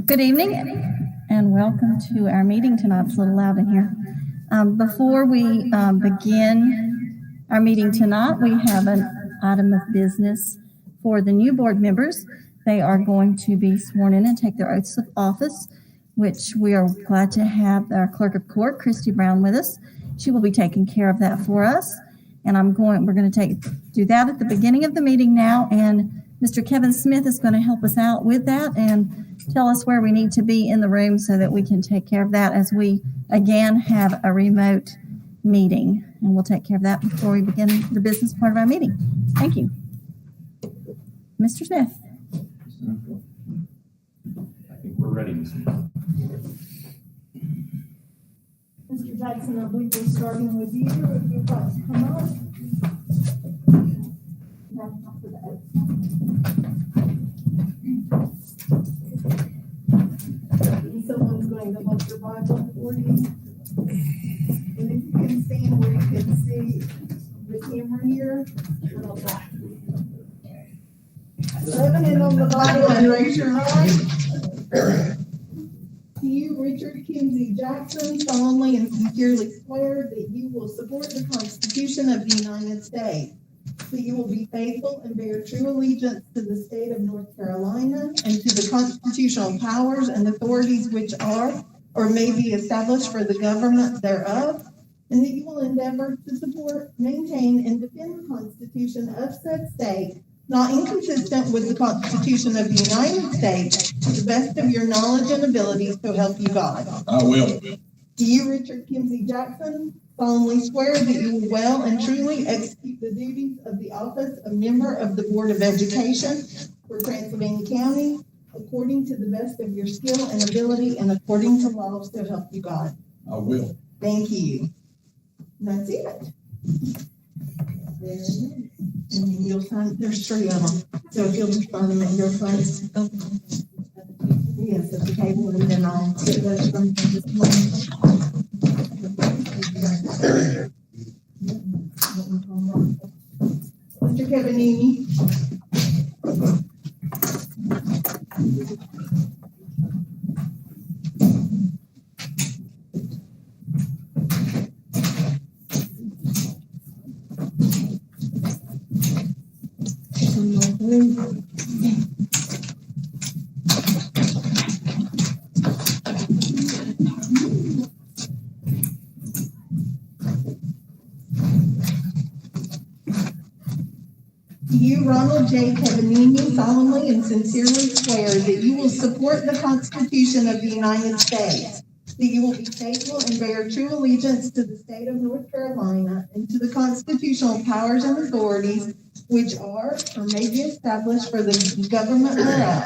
Good evening and welcome to our meeting tonight. It's a little loud in here. Before we begin our meeting tonight, we have an item of business for the new board members. They are going to be sworn in and take their oaths of office, which we are glad to have our clerk of court, Christy Brown, with us. She will be taking care of that for us. And we're going to do that at the beginning of the meeting now. And Mr. Kevin Smith is going to help us out with that and tell us where we need to be in the room so that we can take care of that as we again have a remote meeting. And we'll take care of that before we begin the business part of our meeting. Thank you. Mr. Smith. I think we're ready, Mr. Mr. Jackson, I believe we're starting with you. If you'd like to come up. Someone's going to hold your Bible for you. And if you can stand where you can see the camera here, open it on the Bible and raise your right. Do you, Richard Kinsey Jackson, solemnly and sincerely swear that you will support the Constitution of the United States, that you will be faithful and bear true allegiance to the state of North Carolina and to the constitutional powers and authorities which are or may be established for the government thereof, and that you will endeavor to support, maintain, and defend the Constitution of said state, not inconsistent with the Constitution of the United States, to the best of your knowledge and ability, so help you God. I will. Do you, Richard Kinsey Jackson, solemnly swear that you will well and truly execute the duties of the office of member of the Board of Education for Transylvania County, according to the best of your skill and ability and according to law, so help you God? I will. Thank you. And that's it. There it is. And then you'll sign, there's 3 of them. So if you'll just sign them at your place. Yes, at the table, and then I'll get those from this one. Mr. Kevinini. You, Ronald J. Kevinini, solemnly and sincerely swear that you will support the Constitution of the United States, that you will be faithful and bear true allegiance to the state of North Carolina and to the constitutional powers and authorities which are or may be established for the government thereof,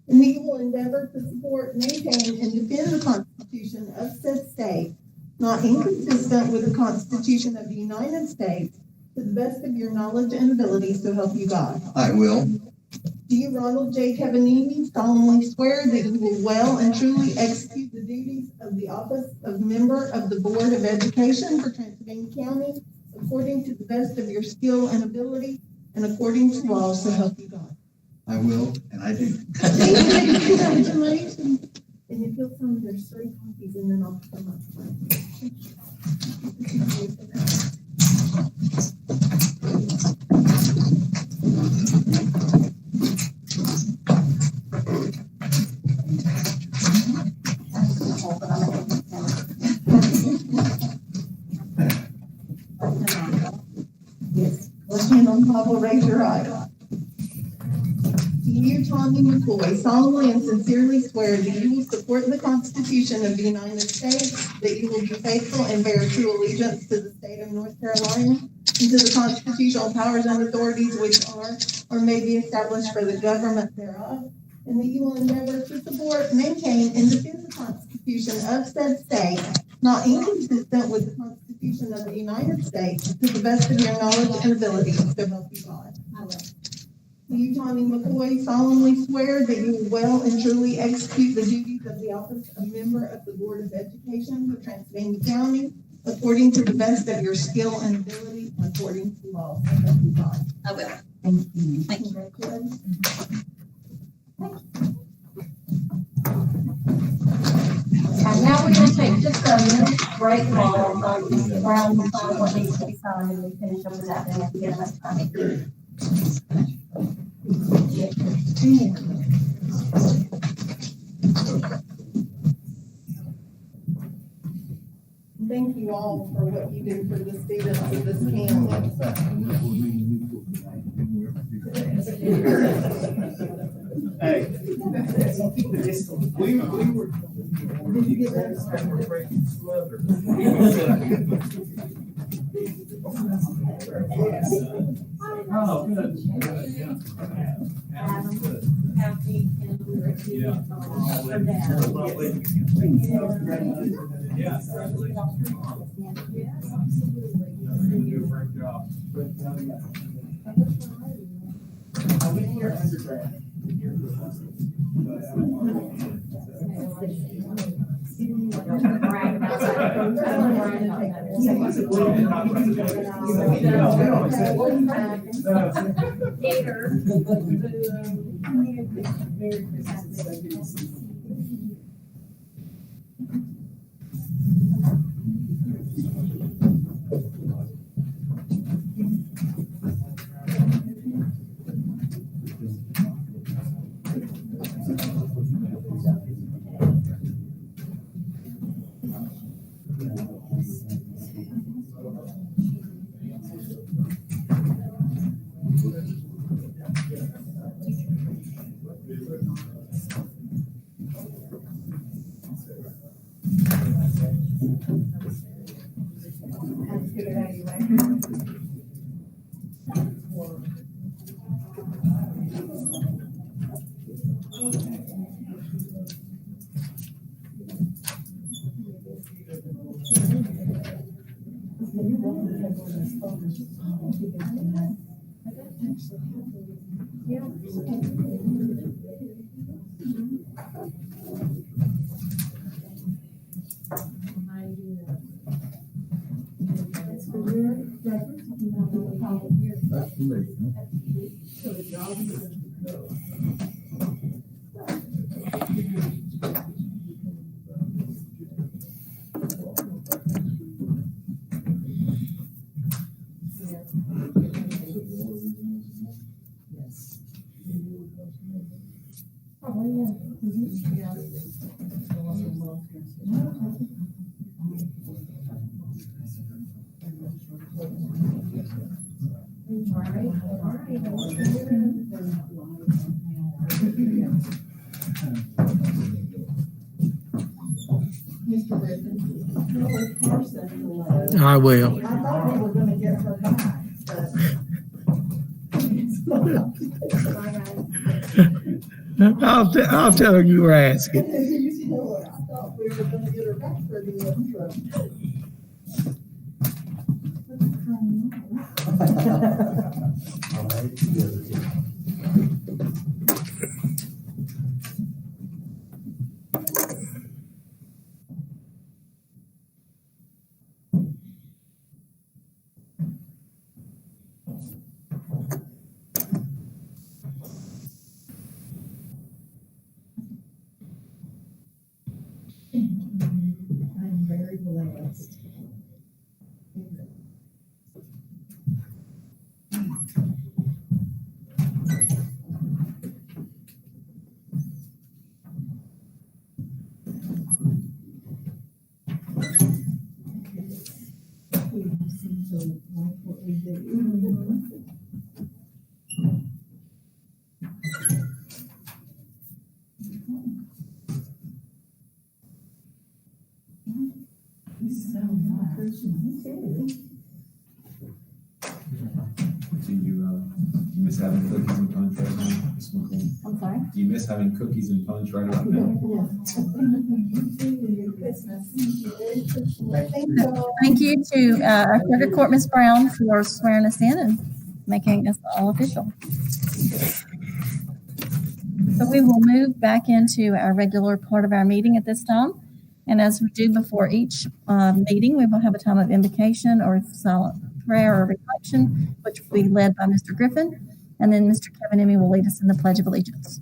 and that you will endeavor to support, maintain, and defend the Constitution of said state, not inconsistent with the Constitution of the United States, to the best of your knowledge and ability, so help you God. I will. Do you, Ronald J. Kevinini, solemnly swear that you will well and truly execute the duties of the office of member of the Board of Education for Transylvania County, according to the best of your skill and ability, and according to law, so help you God? I will, and I do. Congratulations. And if you'll sign, there's 3 copies, and then I'll come up. Yes. Left hand on the Bible, raise your right. Do you, Tommy McCoy, solemnly and sincerely swear that you will support the Constitution of the United States, that you will be faithful and bear true allegiance to the state of North Carolina and to the constitutional powers and authorities which are or may be established for the government thereof, and that you will endeavor to support, maintain, and defend the Constitution of said state, not inconsistent with the Constitution of the United States, to the best of your knowledge and ability, so help you God? I will. Do you, Tommy McCoy, solemnly swear that you will well and truly execute the duties of the office of member of the Board of Education for Transylvania County, according to the best of your skill and ability, and according to law, so help you God? I will. Thank you. Thank you. Congratulations. And now we're gonna take just a minute break while Mr. Brown will sign what needs to be signed, and we finish up with that, then we can get enough time. Thank you all for what you do for the students of this campus. Hey. We were. Oh, good. Yeah. Do a great job. I went here undergrad. Mr. Griffin. I will. I thought we were gonna get her back, I'll tell her you were asking. but. I thought we were gonna get her back for the intro. I'm very blessed. We seem to like what we do. So much. Me too. Do you miss having cookies and punch right now? Miss McCoy? I'm sorry? Do you miss having cookies and punch right about now? Thank you to our circuit court, Ms. Brown, for swearing us in and making us all official. So we will move back into our regular part of our meeting at this time. And as we do before each meeting, we will have a time of invocation or silent prayer or reflection, which will be led by Mr. Griffin. And then Mr. Kevin Emmy will lead us in the Pledge of Allegiance.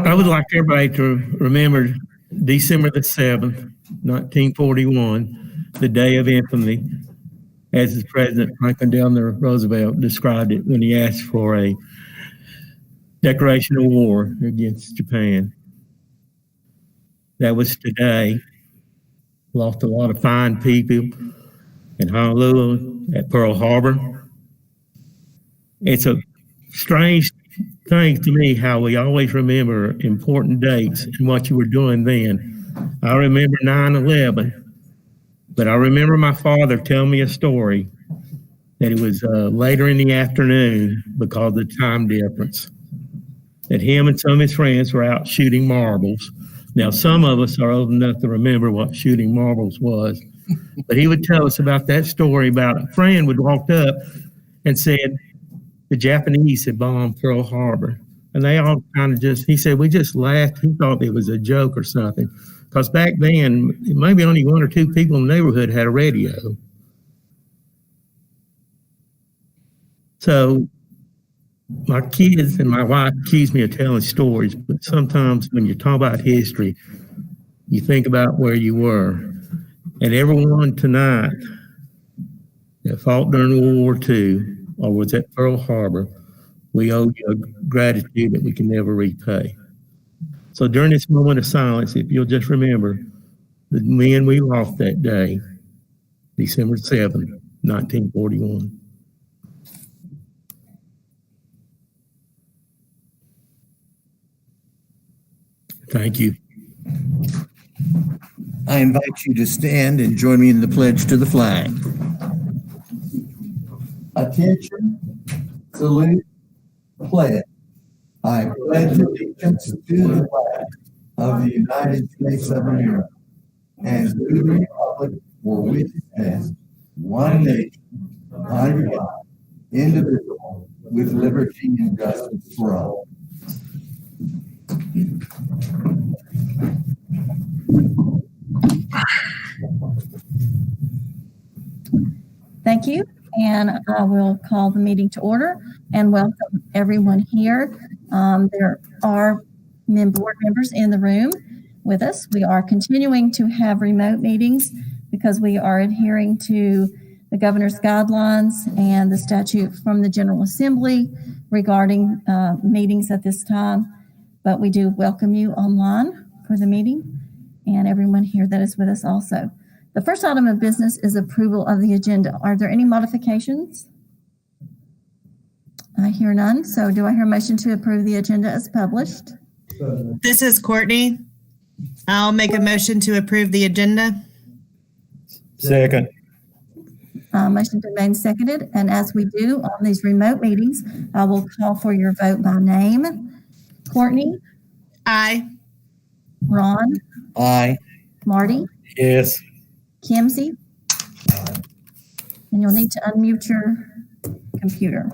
I would like everybody to remember December the 7th, 1941, the day of infamy, as President Franklin Delano Roosevelt described it when he asked for a declaration of war against Japan. That was today. Lost a lot of fine people in Honolulu, at Pearl Harbor. It's a strange thing to me how we always remember important dates and what you were doing then. I remember 9/11, but I remember my father telling me a story that it was later in the afternoon because of the time difference, that him and some of his friends were out shooting marbles. Now, some of us are old enough to remember what shooting marbles was, but he would tell us about that story about a friend would walked up and said the Japanese had bombed Pearl Harbor. And they all kind of he said, we just laughed. He thought it was a joke or something. Because back then, maybe only one or two people in the neighborhood had a radio. So my kids and my wife accuse me of telling stories, but sometimes when you talk about history, you think about where you were. And everyone tonight that fought during World War II or was at Pearl Harbor, we owe you a gratitude that we can never repay. So during this moment of silence, if you'll just remember the men we lost that day, December 7th, 1941. Thank you. I invite you to stand and join me in the pledge to the flag. Attention, salute, pledge. I pledge allegiance to the flag of the United States of America and to the republic for which it stands, one nation, under God, indivisible, with liberty and justice for all. Thank you. And I will call the meeting to order and welcome everyone here. There are board members in the room with us. We are continuing to have remote meetings because we are adhering to the governor's guidelines and the statute from the General Assembly regarding meetings at this time. But we do welcome you online for the meeting and everyone here that is with us also. The first item of business is approval of the agenda. Are there any modifications? I hear none. So do I hear a motion to approve the agenda as published? This is Courtney. I'll make a motion to approve the agenda. Second. Motion been made and seconded. And as we do on these remote meetings, I will call for your vote by name. Courtney? Aye. Ron? Aye. Marty? Yes. Kimsey? And you'll need to unmute your computer.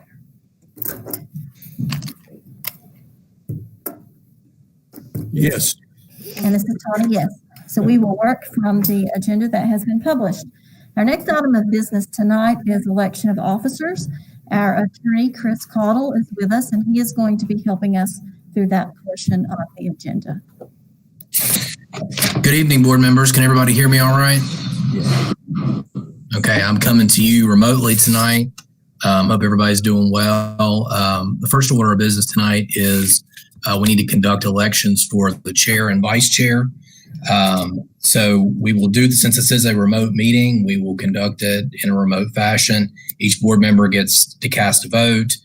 Yes. And this is Tawny, yes. So we will work from the agenda that has been published. Our next item of business tonight is election of officers. Our attorney, Chris Caudle, is with us, and he is going to be helping us through that portion of the agenda. Good evening, board members. Can everybody hear me all right? Yeah. Okay, I'm coming to you remotely tonight. Hope everybody's doing well. The first order of business tonight is we need to conduct elections for the chair and vice chair. So we will do, since this is a remote meeting, we will conduct it in a remote fashion. Each board member gets to cast a vote.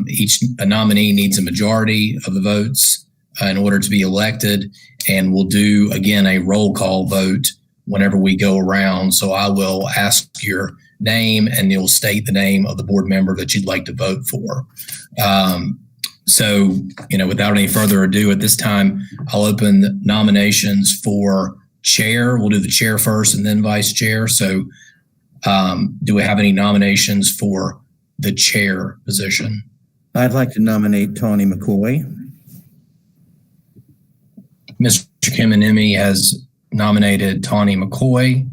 Each nominee needs a majority of the votes in order to be elected. And we'll do, again, a roll call vote whenever we go around. So I will ask your name and you'll state the name of the board member that you'd like to vote for. So, without any further ado, at this time, I'll open nominations for chair. We'll do the chair first and then vice chair. So do we have any nominations for the chair position? I'd like to nominate Tawny McCoy. Mr. Kiminimi has nominated Tawny McCoy.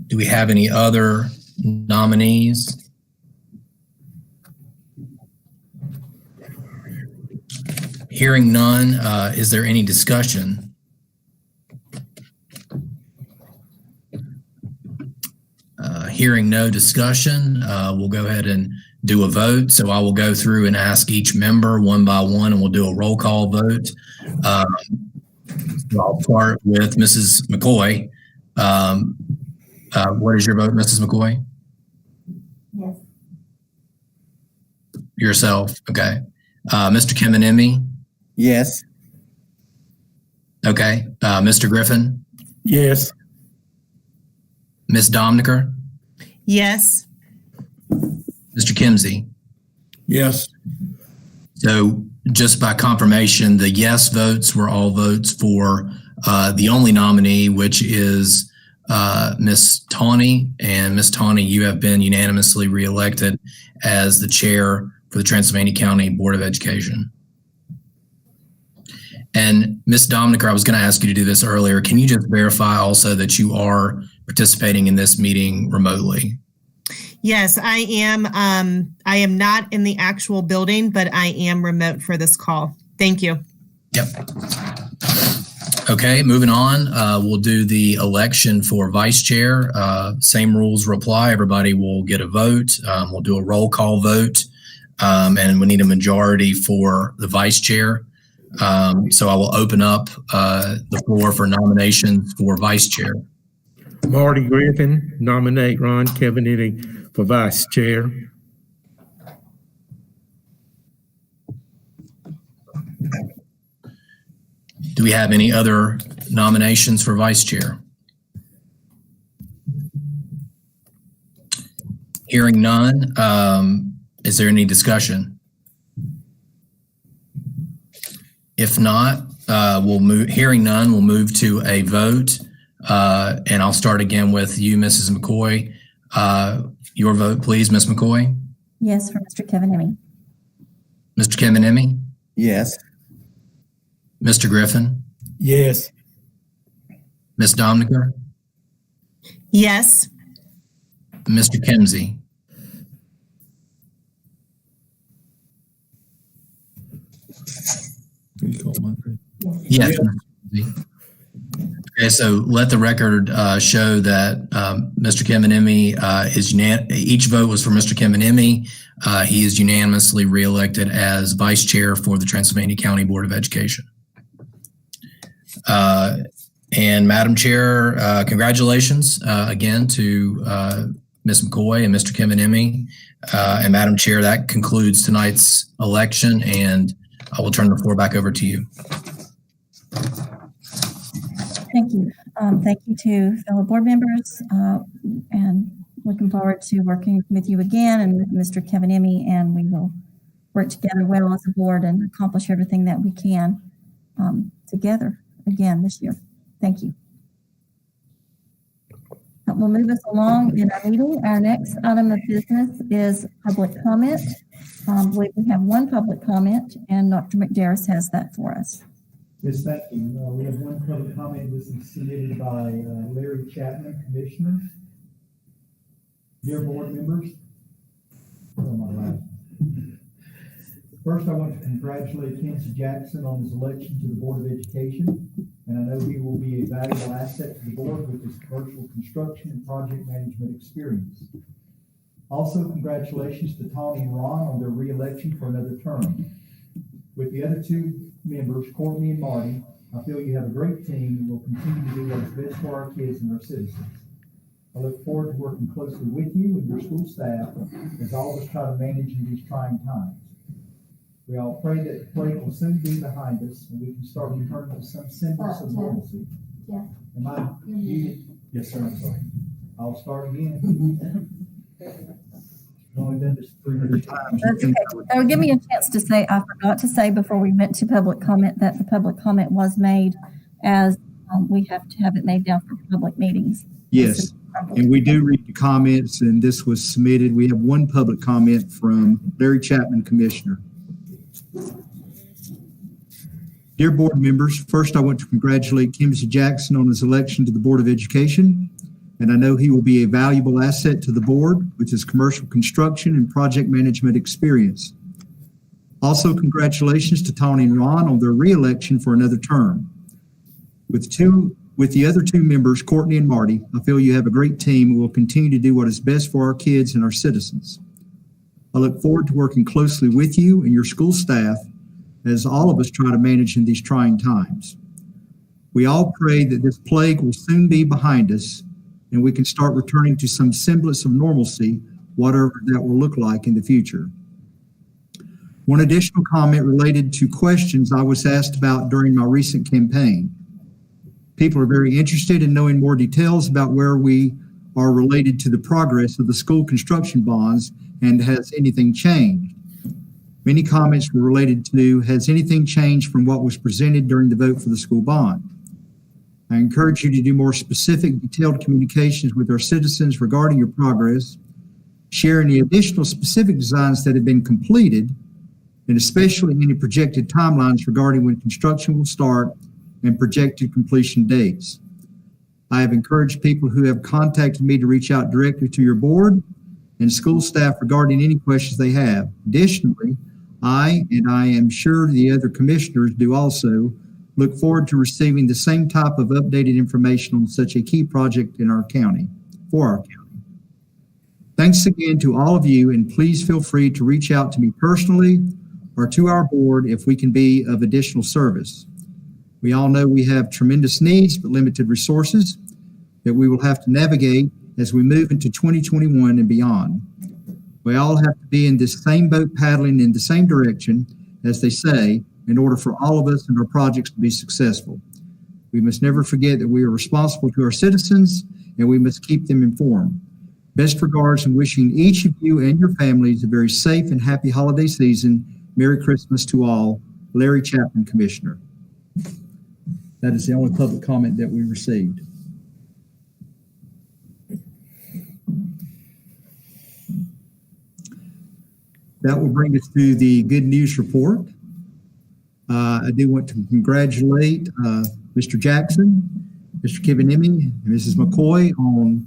Do we have any other nominees? Hearing none, is there any discussion? Hearing no discussion, we'll go ahead and do a vote. So I will go through and ask each member one by one, and we'll do a roll call vote. So I'll start with Mrs. McCoy. What is your vote, Mrs. McCoy? Yes. Yourself, okay. Mr. Kemenemi? Yes. Okay. Mr. Griffin? Yes. Ms. Domniker? Yes. Mr. Kimsey? Yes. So just by confirmation, the yes votes were all votes for the only nominee, which is Ms. Tawney. And Ms. Tawney, you have been unanimously reelected as the chair for the Transylvania County Board of Education. And Ms. Domniker, I was going to ask you to do this earlier. Can you just verify also that you are participating in this meeting remotely? Yes, I am. I am not in the actual building, but I am remote for this call. Thank you. Yep. Okay, moving on. We'll do the election for vice chair. Same rules apply. Everybody will get a vote. We'll do a roll call vote, and we need a majority for the vice chair. So I will open up the floor for nominations for vice chair. Marty Griffin, nominate Ron Kemenemi for vice chair. Do we have any other nominations for vice chair? Hearing none, is there any discussion? If not, we'll move. Hearing none, we'll move to a vote. And I'll start again with you, Mrs. McCoy. Your vote, please, Ms. McCoy. Yes, for Mr. Kemenemi. Mr. Kemenemi, Yes. Mr. Griffin, Yes. Ms. Domniker, Yes. Mr. Kimsey. Yes. Okay, so let the record show that Mr. Kemenemi is each vote was for Mr. Kemenemi. He is unanimously reelected as vice chair for the Transylvania County Board of Education. And Madam Chair, congratulations again to Ms. McCoy and Mr. Kemenemi. And Madam Chair, that concludes tonight's election, and I will turn the floor back over to you. Thank you. Thank you to fellow board members, and looking forward to working with you again and with Mr. Kemenemi, and we will work together well as a board and accomplish everything that we can together again this year. Thank you. We'll move us along in our meeting. Our next item of business is public comment. I believe we have one public comment, and Dr. McDarris has that for us. Yes, thank you. We have one public comment. This is submitted by Larry Chapman, Commissioner. Dear board members, first I want to congratulate Quincy Jackson on his election to the Board of Education, and I know he will be a valuable asset to the board with his commercial construction and project management experience. Also, congratulations to Tommy and Ron on their re-election for another term. With the other two members, Courtney and Marty, I feel you have a great team and will continue to do what is best for our kids and our citizens. I look forward to working closely with you and your school staff as all of us try to manage in these trying times. We all pray that the plague will soon be behind us and we can start returning to some semblance of normalcy. Yeah. Am I muted? Yes, sir. I'm sorry. I'll start again. I've only done this 300 times. That's okay. Oh, give me a chance to say, I forgot to say before we went to public comment that the public comment was made as we have to have it made now for public meetings. Yes, and we do read the comments, and this was submitted. We have one public comment from Larry Chapman, Commissioner. Dear board members, first I want to congratulate Quincy Jackson on his election to the Board of Education, and I know he will be a valuable asset to the board with his commercial construction and project management experience. Also, congratulations to Tony and Ron on their re-election for another term. With the other two members, Courtney and Marty, I feel you have a great team and will continue to do what is best for our kids and our citizens. I look forward to working closely with you and your school staff as all of us try to manage in these trying times. We all pray that this plague will soon be behind us and we can start returning to some semblance of normalcy, whatever that will look like in the future. One additional comment related to questions I was asked about during my recent campaign. People are very interested in knowing more details about where we are related to the progress of the school construction bonds and has anything changed. Many comments were related to, has anything changed from what was presented during the vote for the school bond? I encourage you to do more specific, detailed communications with our citizens regarding your progress, share any additional specific designs that have been completed, and especially any projected timelines regarding when construction will start and projected completion dates. I have encouraged people who have contacted me to reach out directly to your board and school staff regarding any questions they have. Additionally, I am sure the other commissioners do also, look forward to receiving the same type of updated information on such a key project in our county, for our county. Thanks again to all of you, and please feel free to reach out to me personally or to our board if we can be of additional service. We all know we have tremendous needs but limited resources that we will have to navigate as we move into 2021 and beyond. We all have to be in this same boat paddling in the same direction, as they say, in order for all of us and our projects to be successful. We must never forget that we are responsible to our citizens and we must keep them informed. Best regards and wishing each of you and your families a very safe and happy holiday season. Merry Christmas to all. Larry Chapman, Commissioner. That is the only public comment that we received. That will bring us to the good news report. I do want to congratulate Mr. Jackson, Mr. Kivanimi, and Mrs. McCoy on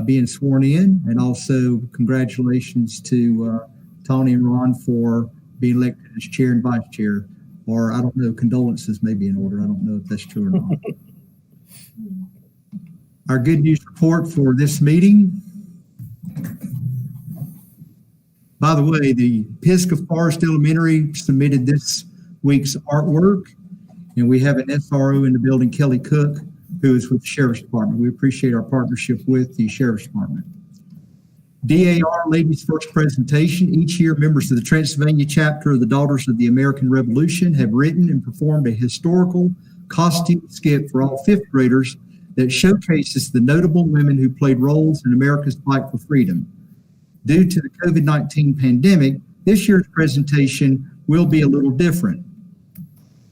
being sworn in, and also congratulations to Tony and Ron for being elected as chair and vice chair. Or I don't know, condolences may be in order. I don't know if that's true or not. Our good news report for this meeting. By the way, the Pisgah Forest Elementary submitted this week's artwork, and we have an SRO in the building, Kelly Cook, who is with the Sheriff's Department. We appreciate our partnership with the Sheriff's Department. DAR Ladies First presentation. Each year, members of the Transylvania chapter of the Daughters of the American Revolution have written and performed a historical costume skit for all fifth graders that showcases the notable women who played roles in America's fight for freedom. Due to the COVID-19 pandemic, this year's presentation will be a little different.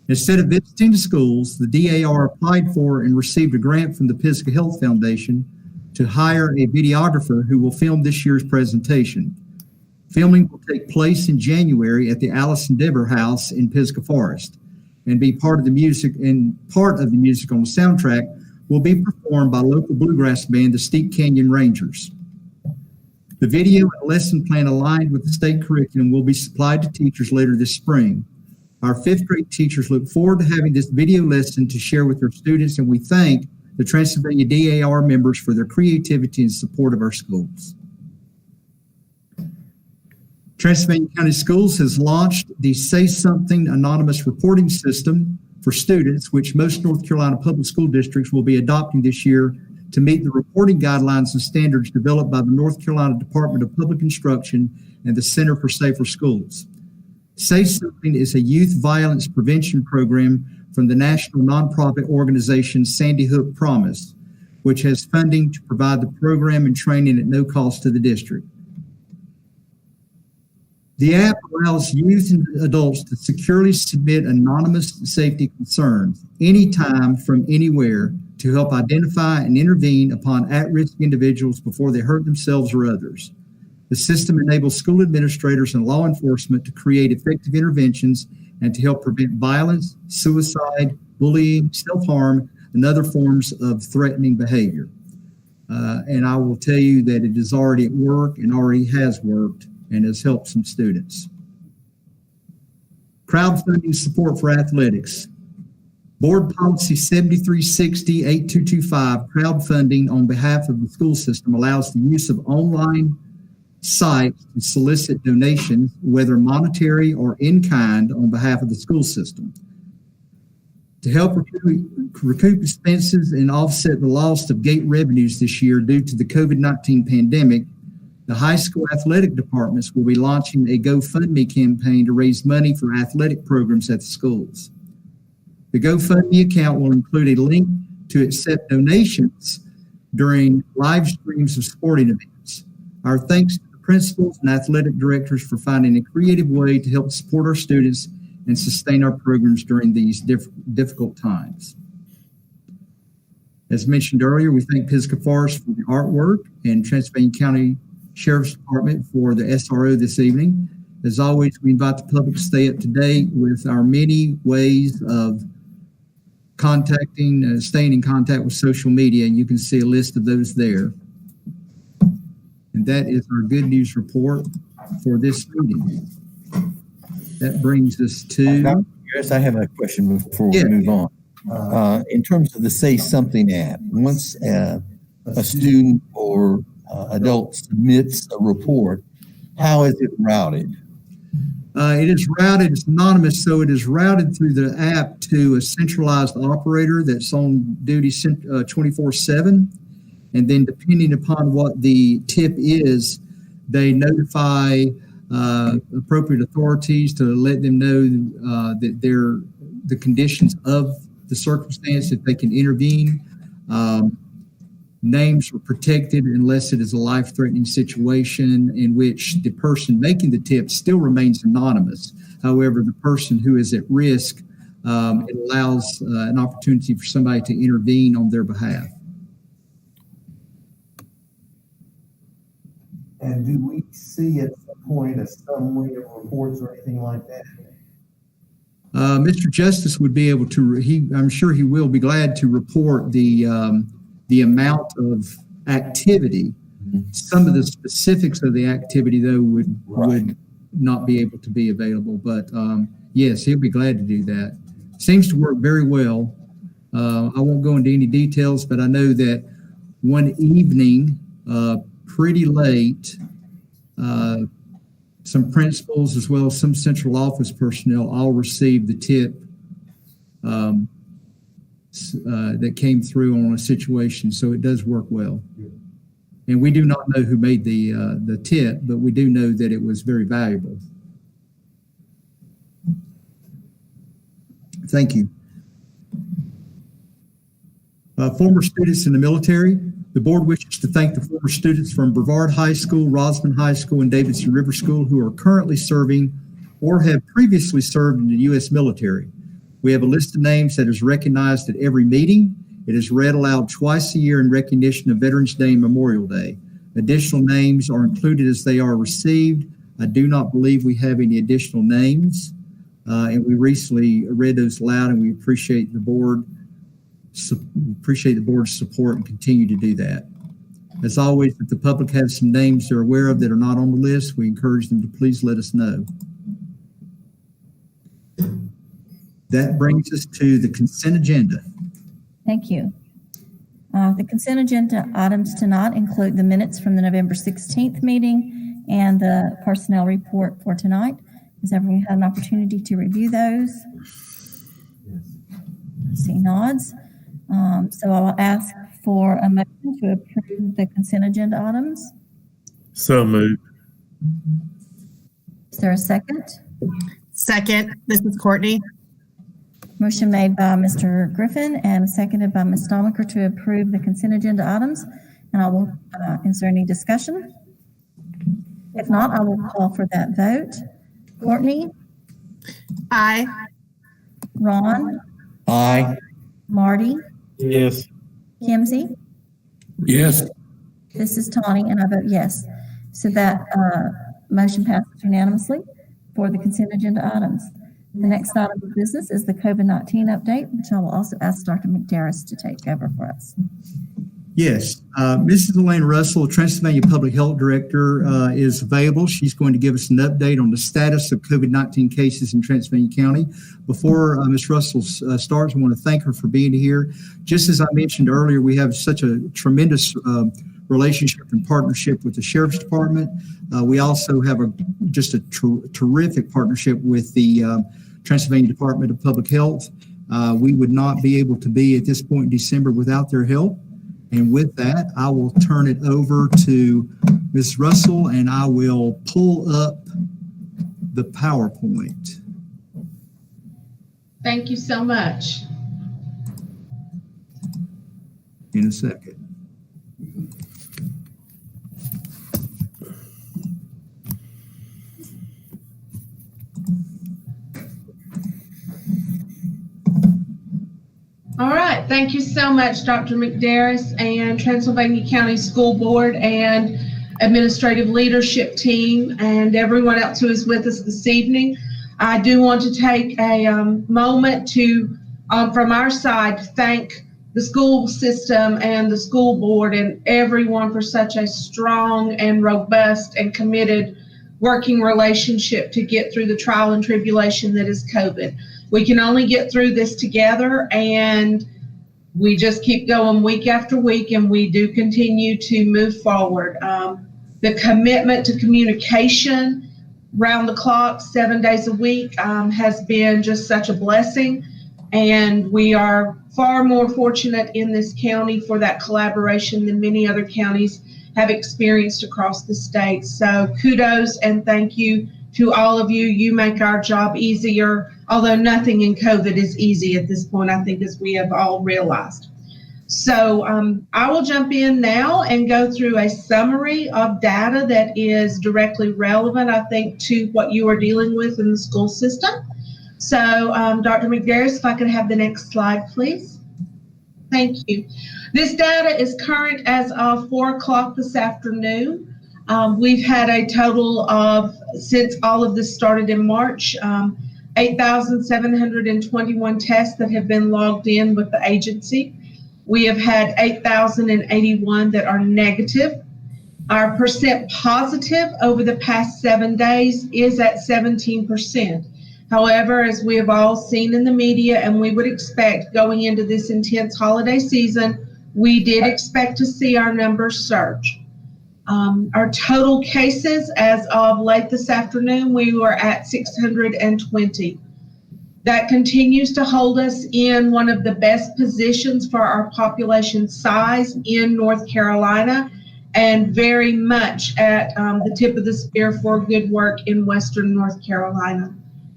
Instead of visiting the schools, the DAR applied for and received a grant from the Pisgah Health Foundation to hire a videographer who will film this year's presentation. Filming will take place in January at the Allison Dever House in Pisgah Forest, and be part of the music, and part of the music on the soundtrack will be performed by local bluegrass band, the Steep Canyon Rangers. The video and lesson plan aligned with the state curriculum will be supplied to teachers later this spring. Our fifth grade teachers look forward to having this video lesson to share with their students, and we thank the Transylvania DAR members for their creativity and support of our schools. Transylvania County Schools has launched the Say Something anonymous reporting system for students, which most North Carolina public school districts will be adopting this year to meet the reporting guidelines and standards developed by the North Carolina Department of Public Instruction and the Center for Safer Schools. Say Something is a youth violence prevention program from the national nonprofit organization Sandy Hook Promise, which has funding to provide the program and training at no cost to the district. The app allows youth and adults to securely submit anonymous safety concerns anytime from anywhere to help identify and intervene upon at-risk individuals before they hurt themselves or others. The system enables school administrators and law enforcement to create effective interventions and to help prevent violence, suicide, bullying, self-harm, and other forms of threatening behavior. And I will tell you that it is already at work and already has worked and has helped some students. Crowdfunding support for athletics. Board Policy 7360-8225, crowdfunding on behalf of the school system allows the use of online sites to solicit donations, whether monetary or in kind, on behalf of the school system. To help recoup expenses and offset the loss of gate revenues this year due to the COVID-19 pandemic, the high school athletic departments will be launching a GoFundMe campaign to raise money for athletic programs at the schools. The GoFundMe account will include a link to accept donations during live streams of sporting events. Our thanks to the principals and athletic directors for finding a creative way to help support our students and sustain our programs during these difficult times. As mentioned earlier, we thank Pisgah Forest for the artwork and Transylvania County Sheriff's Department for the SRO this evening. As always, we invite the public to stay up to date with our many ways of contacting, staying in contact with social media, and you can see a list of those there. And that is our good news report for this meeting. That brings us to. Yes, I have a question before we move on. In terms of the Say Something app, once a student or adult submits a report, how is it routed? It is routed, it's anonymous, so it is routed through the app to a centralized operator that's on duty 24/7. And then depending upon what the tip is, they notify appropriate authorities to let them know that the conditions of the circumstance, that they can intervene. Names are protected unless it is a life-threatening situation in which the person making the tip still remains anonymous. However, the person who is at risk, it allows an opportunity for somebody to intervene on their behalf. And do we see at some point a summary of reports or anything like that? Mr. Justice would be able to, I'm sure he will be glad to report the amount of activity. Some of the specifics of the activity, though, would not be able to be available. But yes, he'll be glad to do that. Seems to work very well. I won't go into any details, but I know that one evening, pretty late, some principals as well as some central office personnel all received the tip that came through on a situation, so it does work well. And we do not know who made the tip, but we do know that it was very valuable. Thank you. Former students in the military. The board wishes to thank the former students from Brevard High School, Rosman High School, and Davidson River School who are currently serving or have previously served in the U.S. military. We have a list of names that is recognized at every meeting. It is read aloud twice a year in recognition of Veterans Day and Memorial Day. Additional names are included as they are received. I do not believe we have any additional names, and we recently read those aloud, and we appreciate the board's support and continue to do that. As always, if the public has some names they're aware of that are not on the list, we encourage them to please let us know. That brings us to the consent agenda. Thank you. The consent agenda items tonight include the minutes from the November 16th meeting and the personnel report for tonight. Has everyone had an opportunity to review those? I see nods. So I will ask for a motion to approve the consent agenda items. So moved. Is there a second? Second, this is Courtney. Motion made by Mr. Griffin and seconded by Ms. Stommacher to approve the consent agenda items. And I will, is there any discussion? If not, I will call for that vote. Courtney? Aye. Ron? Aye. Marty? Yes. Kimsey? Yes. This is Tawny, and I vote yes. So that motion passes unanimously for the consent agenda items. The next item of business is the COVID-19 update, which I will also ask Dr. McDarris to take over for us. Yes, Mrs. Elaine Russell, Transylvania Public Health Director, is available. She's going to give us an update on the status of COVID-19 cases in Transylvania County. Before Ms. Russell starts, I want to thank her for being here. Just as I mentioned earlier, we have such a tremendous relationship and partnership with the Sheriff's Department. We also have just a terrific partnership with the Transylvania Department of Public Health. We would not be able to be at this point in December without their help. And with that, I will turn it over to Ms. Russell, and I will pull up the PowerPoint. Thank you so much. In a second. All right, thank you so much, Dr. McDarris and Transylvania County School Board and Administrative Leadership Team and everyone else who is with us this evening. I do want to take a moment to, from our side, thank the school system and the school board and everyone for such a strong and robust and committed working relationship to get through the trial and tribulation that is COVID. We can only get through this together, and we just keep going week after week, and we do continue to move forward. The commitment to communication round the clock, 7 days a week, has been just such a blessing, and we are far more fortunate in this county for that collaboration than many other counties have experienced across the state. So kudos and thank you to all of you. You make our job easier, although nothing in COVID is easy at this point, I think, as we have all realized. So I will jump in now and go through a summary of data that is directly relevant, I think, to what you are dealing with in the school system. So Dr. McDarris, if I could have the next slide, please. Thank you. This data is current as of 4 o'clock this afternoon. We've had a total of, since all of this started in March, 8,721 tests that have been logged in with the agency. We have had 8,081 that are negative. Our percent positive over the past 7 days is at 17%. However, as we have all seen in the media, and we would expect going into this intense holiday season, we did expect to see our numbers surge. Our total cases as of late this afternoon, we were at 620. That continues to hold us in one of the best positions for our population size in North Carolina, and very much at the tip of the spear for good work in Western North Carolina.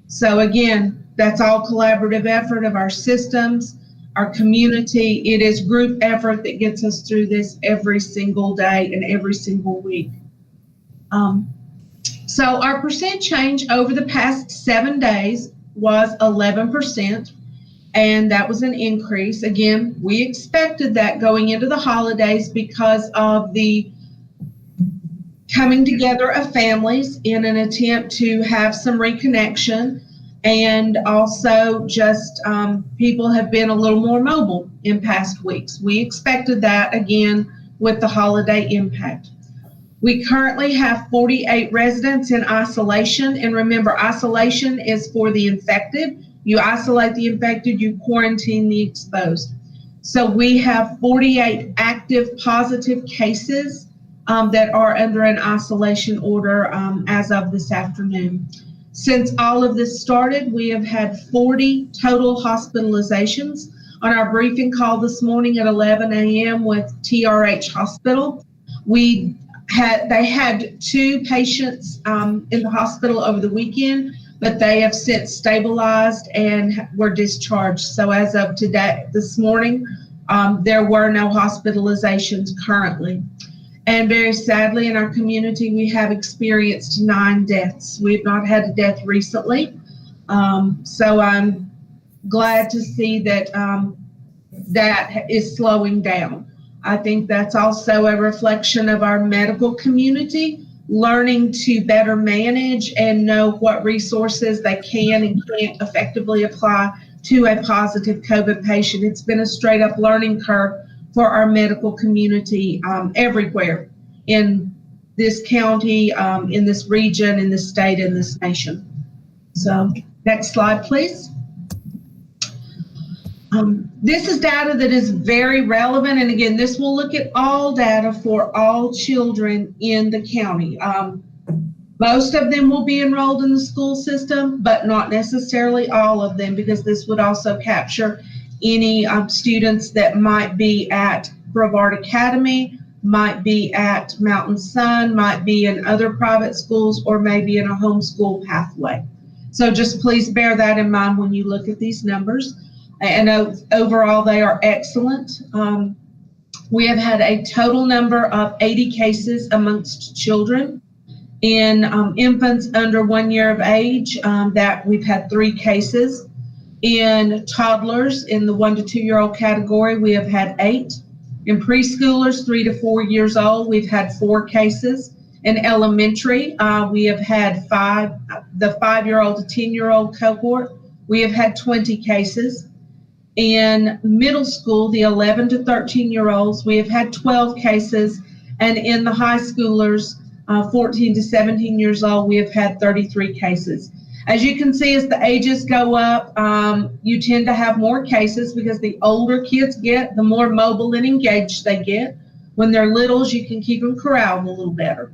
So again, that's all collaborative effort of our systems, our community. It is group effort that gets us through this every single day and every single week. So our percent change over the past 7 days was 11%, and that was an increase. Again, we expected that going into the holidays because of the coming together of families in an attempt to have some reconnection, and also just people have been a little more mobile in past weeks. We expected that again with the holiday impact. We currently have 48 residents in isolation, and remember, isolation is for the infected. You isolate the infected, you quarantine the exposed. So we have 48 active positive cases that are under an isolation order as of this afternoon. Since all of this started, we have had 40 total hospitalizations. On our briefing call this morning at 11 a.m. with TRH Hospital, they had 2 patients in the hospital over the weekend, but they have since stabilized and were discharged. So as of today, this morning, there were no hospitalizations currently. And very sadly, in our community, we have experienced 9 deaths. We have not had a death recently. So I'm glad to see that that is slowing down. I think that's also a reflection of our medical community learning to better manage and know what resources they can and can't effectively apply to a positive COVID patient. It's been a straight up learning curve for our medical community everywhere in this county, in this region, in this state, in this nation. So next slide, please. This is data that is very relevant. And again, this will look at all data for all children in the county. Most of them will be enrolled in the school system, but not necessarily all of them, because this would also capture any students that might be at Brevard Academy, might be at Mountain Sun, might be in other private schools, or maybe in a homeschool pathway. So just please bear that in mind when you look at these numbers. And overall, they are excellent. We have had a total number of 80 cases amongst children. In infants under 1 year of age, that we've had 3 cases. In toddlers in the 1 to 2 year old category, we have had 8. In preschoolers 3 to 4 years old, we've had 4 cases. In elementary, we have had 5. The 5-year-old to 10-year-old cohort, we have had 20 cases. In middle school, the 11 to 13-year-olds, we have had 12 cases. And in the high schoolers, 14 to 17 years old, we have had 33 cases. As you can see, as the ages go up, you tend to have more cases because the older kids get, the more mobile and engaged they get. When they're littles, you can keep them corralled a little better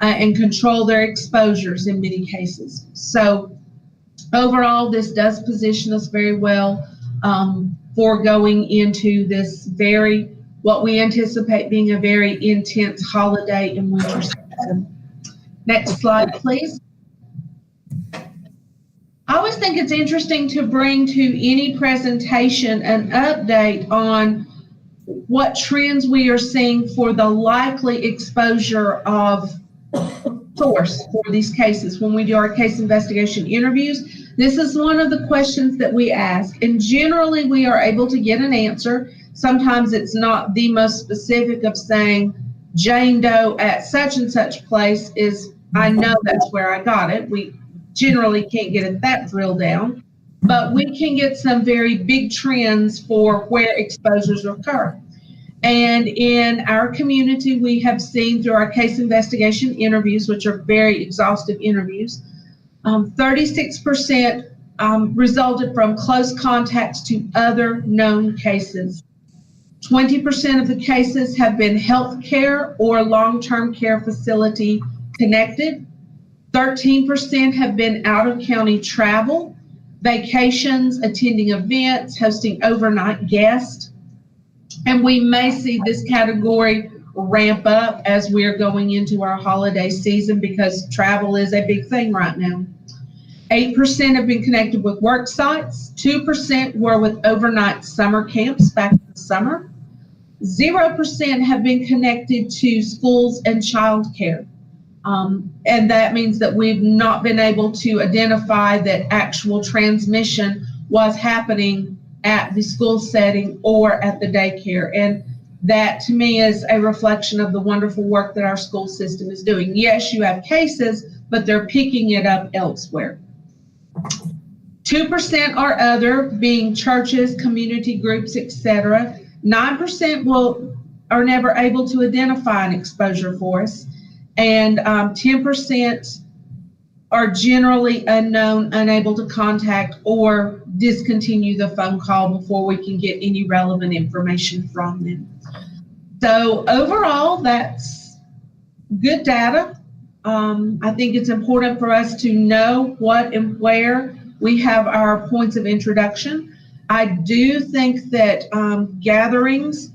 and control their exposures in many cases. So overall, this does position us very well for going into this what we anticipate being a very intense holiday and winter season. Next slide, please. I always think it's interesting to bring to any presentation an update on what trends we are seeing for the likely exposure of source for these cases. When we do our case investigation interviews, this is one of the questions that we ask, and generally we are able to get an answer. Sometimes it's not the most specific of saying Jane Doe at such and such place is, I know that's where I got it. We generally can't get it that drilled down, but we can get some very big trends for where exposures occur. And in our community, we have seen through our case investigation interviews, which are very exhaustive interviews, 36% resulted from close contacts to other known cases. 20% of the cases have been healthcare or long-term care facility connected. 13% have been out-of-county travel, vacations, attending events, hosting overnight guests. And we may see this category ramp up as we're going into our holiday season because travel is a big thing right now. 8% have been connected with work sites. 2% were with overnight summer camps back in the summer. 0% have been connected to schools and childcare. And that means that we've not been able to identify that actual transmission was happening at the school setting or at the daycare. And that to me is a reflection of the wonderful work that our school system is doing. Yes, you have cases, but they're picking it up elsewhere. 2% are other, being churches, community groups, etc. 9% are never able to identify an exposure for us. And 10% are generally unknown, unable to contact, or discontinue the phone call before we can get any relevant information from them. So overall, that's good data. I think it's important for us to know what and where we have our points of introduction. I do think that gatherings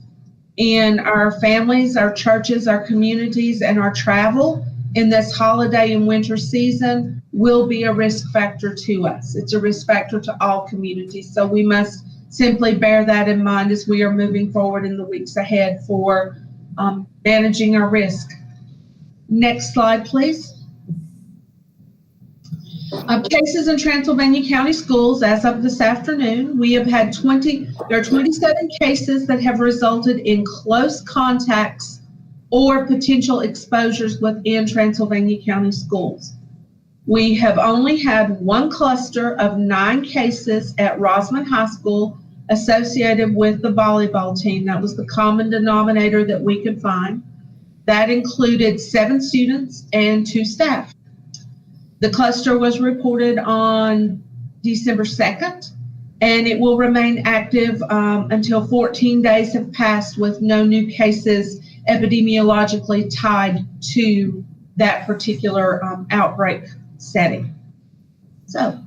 in our families, our churches, our communities, and our travel in this holiday and winter season will be a risk factor to us. It's a risk factor to all communities. So we must simply bear that in mind as we are moving forward in the weeks ahead for managing our risk. Next slide, please. Cases in Transylvania County Schools as of this afternoon, we have had 27 cases that have resulted in close contacts or potential exposures within Transylvania County Schools. We have only had one cluster of 9 cases at Rosamond High School associated with the volleyball team. That was the common denominator that we could find. That included 7 students and 2 staff. The cluster was reported on December 2nd, and it will remain active until 14 days have passed with no new cases epidemiologically tied to that particular outbreak setting. So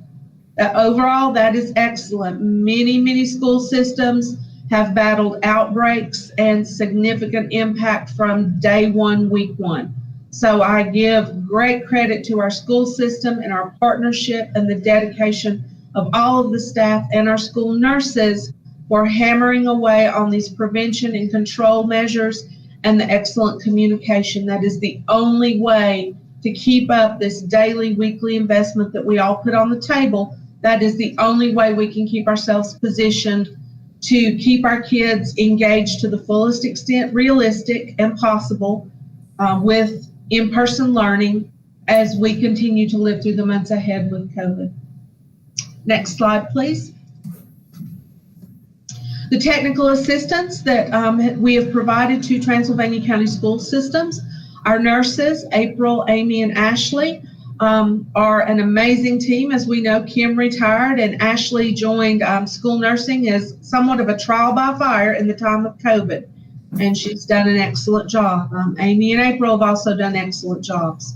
overall, that is excellent. Many school systems have battled outbreaks and significant impact from day one, week one. So I give great credit to our school system and our partnership and the dedication of all of the staff and our school nurses for hammering away on these prevention and control measures and the excellent communication. That is the only way to keep up this daily, weekly investment that we all put on the table. That is the only way we can keep ourselves positioned to keep our kids engaged to the fullest extent realistic and possible with in-person learning as we continue to live through the months ahead with COVID. Next slide, please. The technical assistance that we have provided to Transylvania County School Systems, our nurses, April, Amy, and Ashley, are an amazing team. As we know, Kim retired and Ashley joined school nursing as somewhat of a trial by fire in the time of COVID, and she's done an excellent job. Amy and April have also done excellent jobs.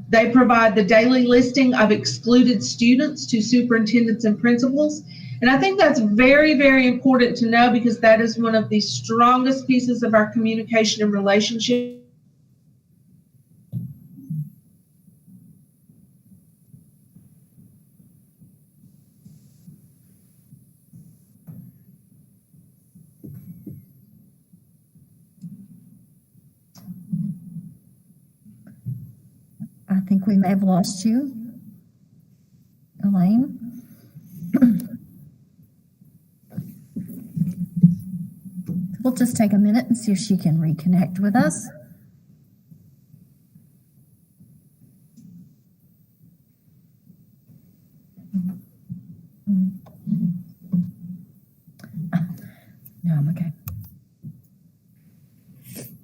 They provide the daily listing of excluded students to superintendents and principals. And I think that's very, very important to know because that is one of the strongest pieces of our communication and relationship. I think we may have lost you, Elaine. We'll just take a minute and see if she can reconnect with us. No, I'm okay.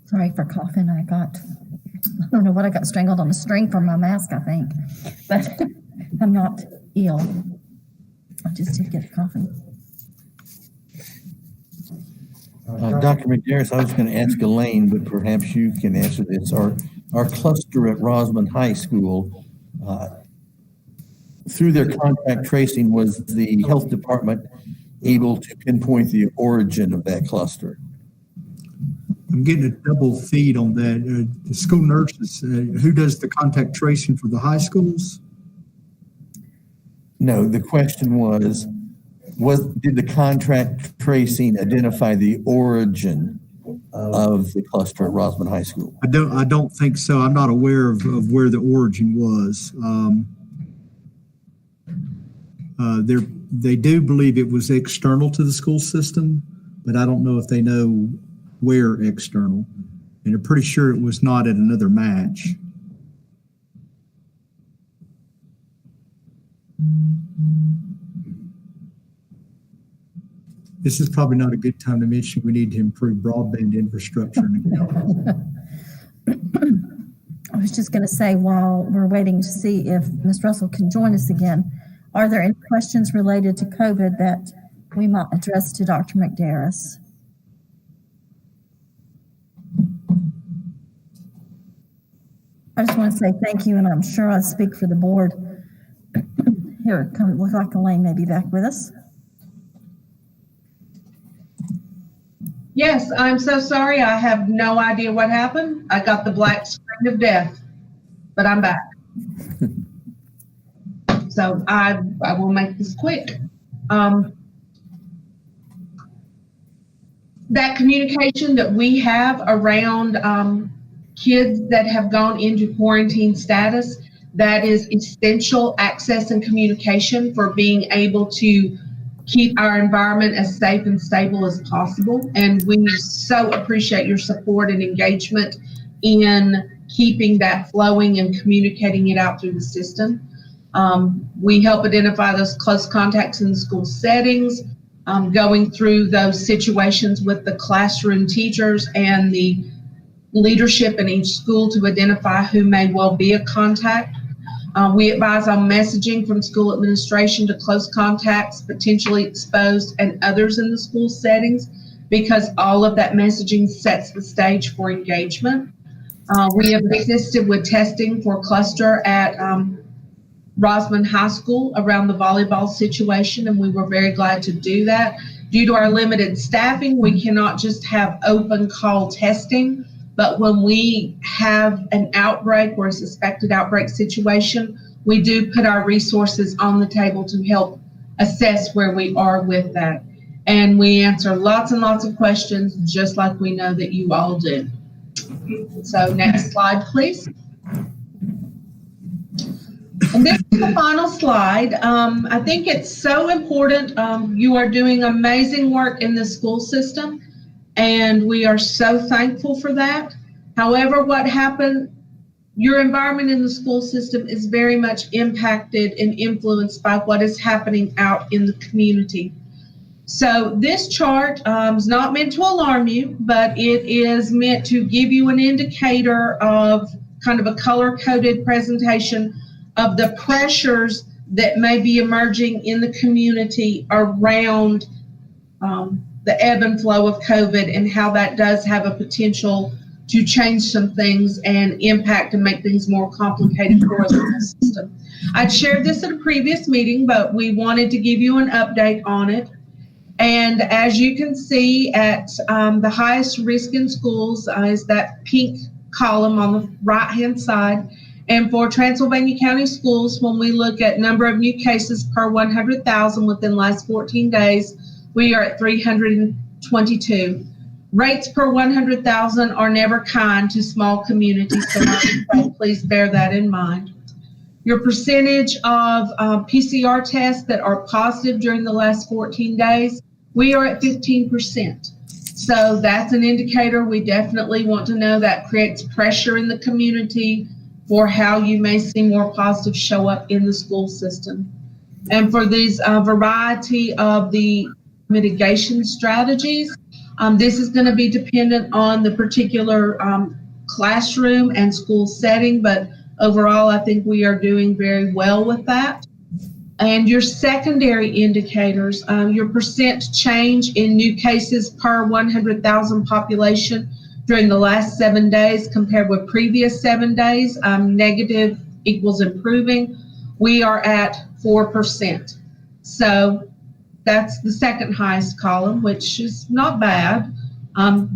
Sorry for coughing. I don't know what I got strangled on a string from my mask, I think, but I'm not ill. I just did get coughing. Dr. McDarris, I was going to ask Elaine, but perhaps you can answer this. Our cluster at Rosamond High School, through their contact tracing, was the health department able to pinpoint the origin of that cluster? I'm getting a double feed on that. The school nurses, who does the contact tracing for the high schools? No, the question was did the contract tracing identify the origin of the cluster at Rosamond High School? I don't think so. I'm not aware of where the origin was. They do believe it was external to the school system, but I don't know if they know where external. And I'm pretty sure it was not at another match. This is probably not a good time to mention we need to improve broadband infrastructure in the county. I was just going to say, while we're waiting to see if Ms. Russell can join us again, are there any questions related to COVID that we might address to Dr. McDarris? I just want to say thank you, and I'm sure I speak for the board. Here, look like Elaine may be back with us. Yes, I'm so sorry. I have no idea what happened. I got the black screen of death, but I'm back. So I will make this quick. That communication that we have around kids that have gone into quarantine status, that is essential access and communication for being able to keep our environment as safe and stable as possible. And we so appreciate your support and engagement in keeping that flowing and communicating it out through the system. We help identify those close contacts in the school settings. going through those situations with the classroom teachers and the leadership in each school to identify who may well be a contact. We advise on messaging from school administration to close contacts, potentially exposed, and others in the school settings, because all of that messaging sets the stage for engagement. We have assisted with testing for cluster at Rosman High School around the volleyball situation, and we were very glad to do that. Due to our limited staffing, we cannot just have open call testing, but when we have an outbreak or a suspected outbreak situation, we do put our resources on the table to help assess where we are with that. And we answer lots and lots of questions, just like we know that you all do. So next slide, please. And this is the final slide. I think it's so important. You are doing amazing work in the school system, and we are so thankful for that. However, what happened, your environment in the school system is very much impacted and influenced by what is happening out in the community. So this chart is not meant to alarm you, but it is meant to give you an indicator of kind of a color-coded presentation of the pressures that may be emerging in the community around the ebb and flow of COVID, and how that does have a potential to change some things and impact and make things more complicated for us in the system. I'd shared this at a previous meeting, but we wanted to give you an update on it. And as you can see, at the highest risk in schools is that pink column on the right-hand side. And for Transylvania County schools, when we look at number of new cases per 100,000 within the last 14 days, we are at 322. Rates per 100,000 are never kind to small communities, so please bear that in mind. Your percentage of PCR tests that are positive during the last 14 days, we are at 15%. So that's an indicator. We definitely want to know that creates pressure in the community for how you may see more positive show up in the school system. And for these variety of the mitigation strategies, this is going to be dependent on the particular classroom and school setting, but overall, I think we are doing very well with that. And your secondary indicators, your percent change in new cases per 100,000 population during the last 7 days compared with previous 7 days, negative equals improving. We are at 4%. So that's the second highest column, which is not bad,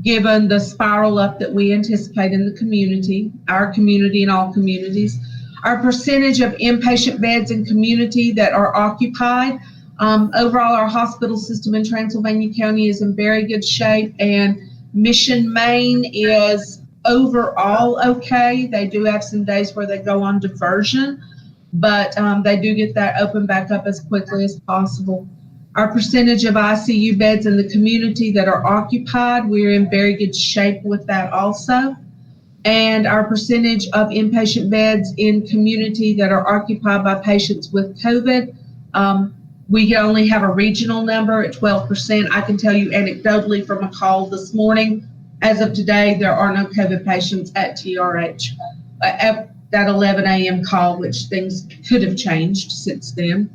given the spiral up that we anticipate in the community, our community and all communities. Our percentage of inpatient beds in community that are occupied, overall our hospital system in Transylvania County is in very good shape, and Mission Maine is overall okay. They do have some days where they go on diversion, but they do get that open back up as quickly as possible. Our percentage of ICU beds in the community that are occupied, we're in very good shape with that also. And our percentage of inpatient beds in community that are occupied by patients with COVID, we only have a regional number at 12%. I can tell you anecdotally from a call this morning, as of today, there are no COVID patients at TRH. At that 11 a.m. call, which things could have changed since then.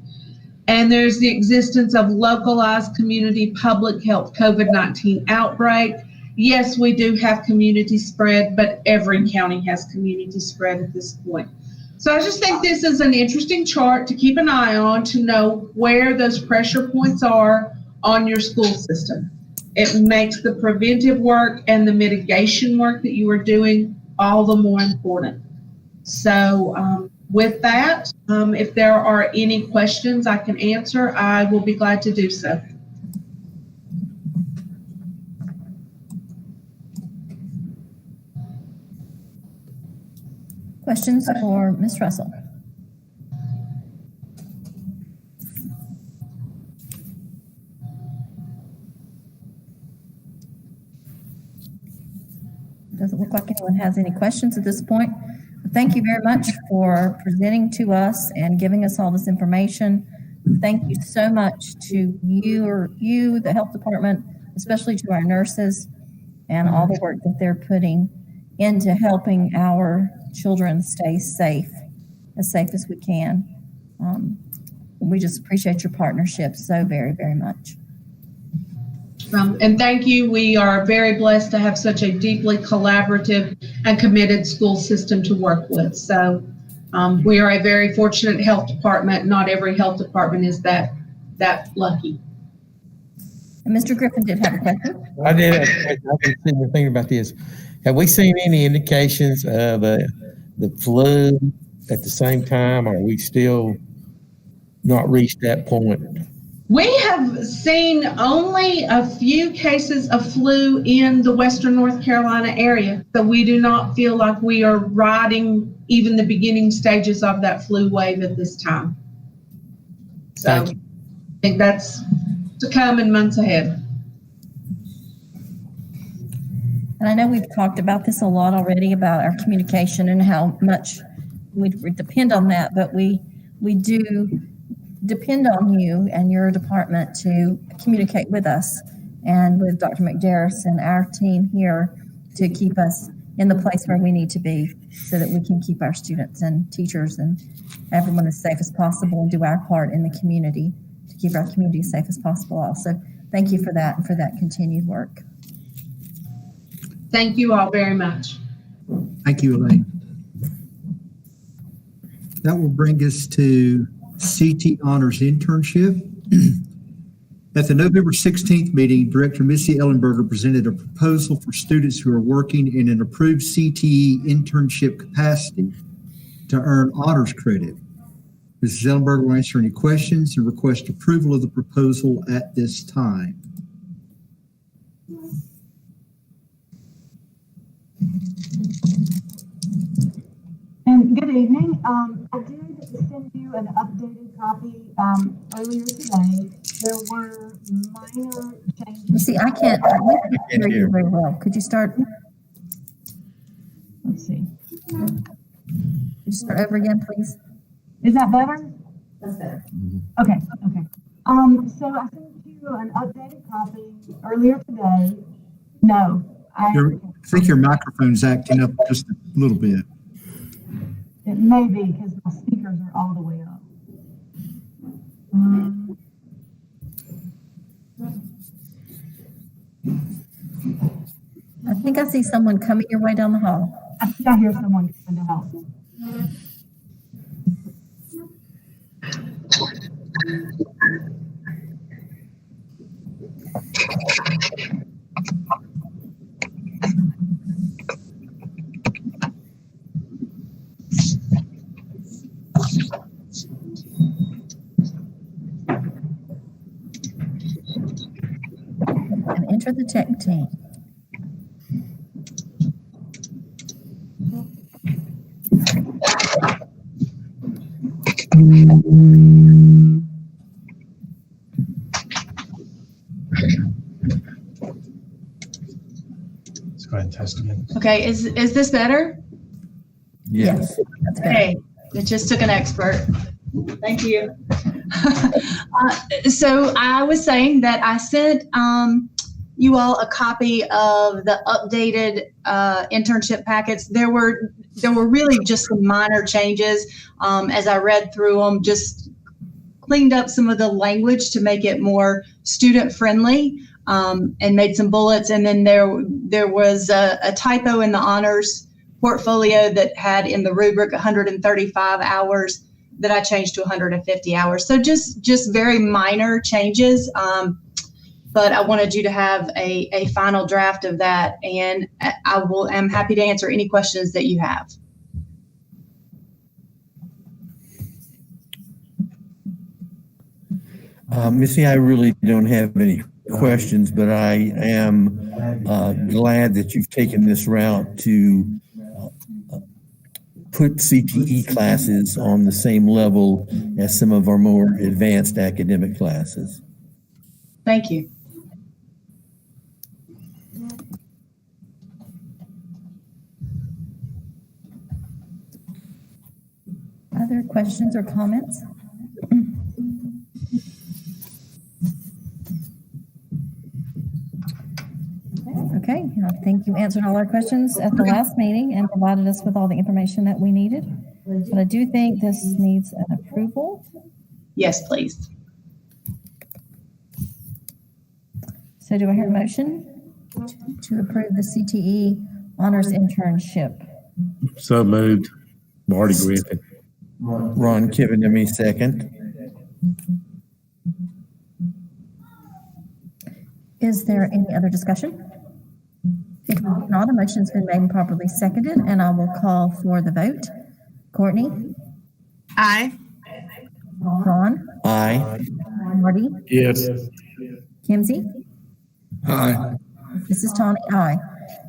And there's the existence of localized community public health COVID-19 outbreak. Yes, we do have community spread, but every county has community spread at this point. So I just think this is an interesting chart to keep an eye on, to know where those pressure points are on your school system. It makes the preventive work and the mitigation work that you are doing all the more important. So with that, if there are any questions I can answer, I will be glad to do so. Questions for Ms. Russell? Doesn't look like anyone has any questions at this point. Thank you very much for presenting to us and giving us all this information. thank you so much to you, the health department, especially to our nurses and all the work that they're putting into helping our children stay safe as we can. We just appreciate your partnership so very, very much. And thank you. We are very blessed to have such a deeply collaborative and committed school system to work with. So we are a very fortunate health department. Not every health department is that lucky. And Mr. Griffin did have a question. I did. I've been sitting there thinking about this. Have we seen any indications of the flu at the same time? Or are we still not reached that point? We have seen only a few cases of flu in the Western North Carolina area. So we do not feel like we are riding even the beginning stages of that flu wave at this time. So I think that's to come in months ahead. And I know we've talked about this a lot already about our communication and how much we depend on that, but we do depend on you and your department to communicate with us and with Dr. McDarris and our team here to keep us in the place where we need to be so that we can keep our students and teachers and everyone as safe as possible and do our part in the community to keep our community as safe as possible also. Thank you for that and for that continued work. Thank you all very much. Thank you, Elaine. That will bring us to CT Honors Internship. At the November 16th meeting, Director Missy Ellenberger presented a proposal for students who are working in an approved CTE internship capacity to earn honors credit. Mrs. Ellenberger will answer any questions and request approval of the proposal at this time. And good evening. I did send you an updated copy earlier today. There were minor changes. See, I can't hear you very well. Could you start? Let's see. Could you start over again, please? Is that better? That's better. Okay. So I sent you an updated copy earlier today. No, I think your microphone's acting up just a little bit. It may be because my speakers are all the way up. I think I see someone coming your way down the hall. I think I hear someone coming to help. And enter the tech team. Let's go ahead and test again. Okay, is this better? Yes. That's better. Okay, it just took an expert. Thank you. So I was saying that I sent you all a copy of the updated internship packets. There were really just some minor changes as I read through them, just cleaned up some of the language to make it more student friendly and made some bullets. And then there was a typo in the honors portfolio that had in the rubric 135 hours that I changed to 150 hours. So just very minor changes. But I wanted you to have a final draft of that, and I'm happy to answer any questions that you have. Missy, I really don't have any questions, but I am glad that you've taken this route to put CTE classes on the same level as some of our more advanced academic classes. Thank you. Other questions or comments? answered all our questions at the last meeting and provided us with all the information that we needed. But I do think this needs an approval. Yes, please. So do I hear a motion to approve the CTE honors internship? So moved. Marty Griffin. Ron Kiven to me second. Is there any other discussion? If not, a motion's been made and properly seconded, and I will call for the vote. Courtney? Aye. Ron? Aye. Marty? Yes. Kimsey? Aye. This is Tawny. Aye.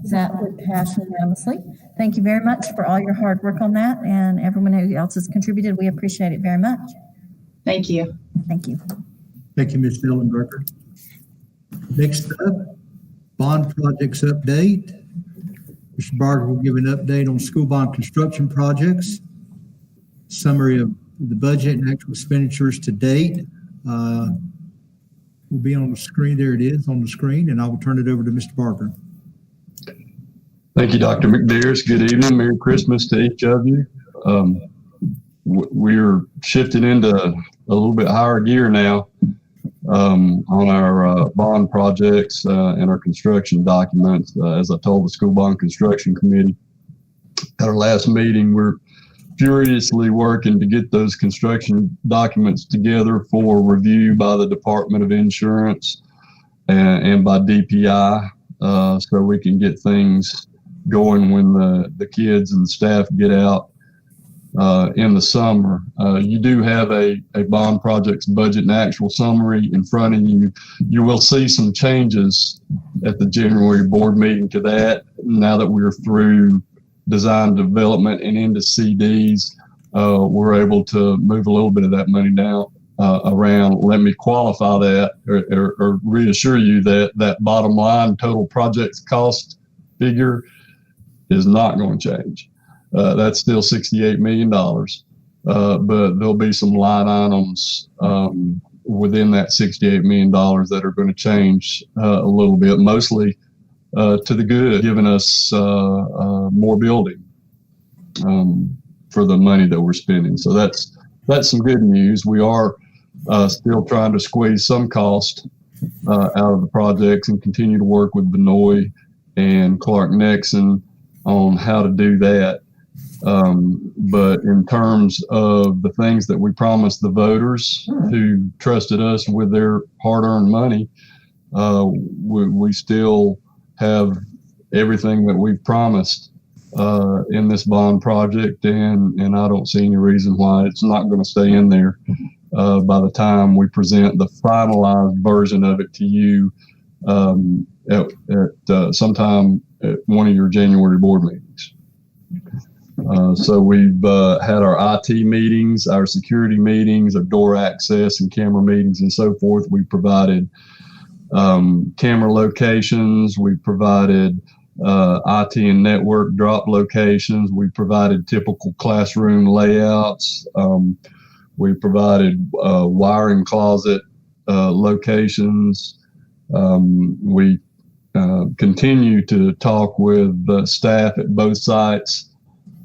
That would pass unanimously. Thank you very much for all your hard work on that, and everyone who else has contributed. We appreciate it very much. Thank you. Thank you. Thank you, Ms. Dillenberger. Next up, bond projects update. Mr. Barger will give an update on school bond construction projects, summary of the budget and actual expenditures to date. Will be on the screen. There it is on the screen, and I will turn it over to Mr. Barger. Thank you, Dr. McDearce. Good evening. Merry Christmas to each of you. We're shifting into a little bit higher gear now on our bond projects and our construction documents. As I told the School Bond Construction Committee at our last meeting, we're furiously working to get those construction documents together for review by the Department of Insurance and by DPI so we can get things going when the kids and the staff get out in the summer. You do have a bond projects budget and actual summary in front of you. You will see some changes at the January board meeting to that. Now that we're through design development and into CDs, we're able to move a little bit of that money down around. Let me qualify that or reassure you that that bottom line total project cost figure is not going to change. That's still $68 million, but there'll be some line items within that $68 million that are going to change a little bit, mostly to the good, giving us more building for the money that we're spending. So that's some good news. We are still trying to squeeze some cost out of the projects and continue to work with Benoit and Clark Nixon on how to do that. But in terms of the things that we promised the voters who trusted us with their hard-earned money, we still have everything that we've promised in this bond project, and I don't see any reason why it's not going to stay in there by the time we present the finalized version of it to you at sometime at one of your January board meetings. So we've had our IT meetings, our security meetings, our door access and camera meetings and so forth. We provided camera locations. We provided IT and network drop locations. We provided typical classroom layouts. We provided wiring closet locations. We continue to talk with staff at both sites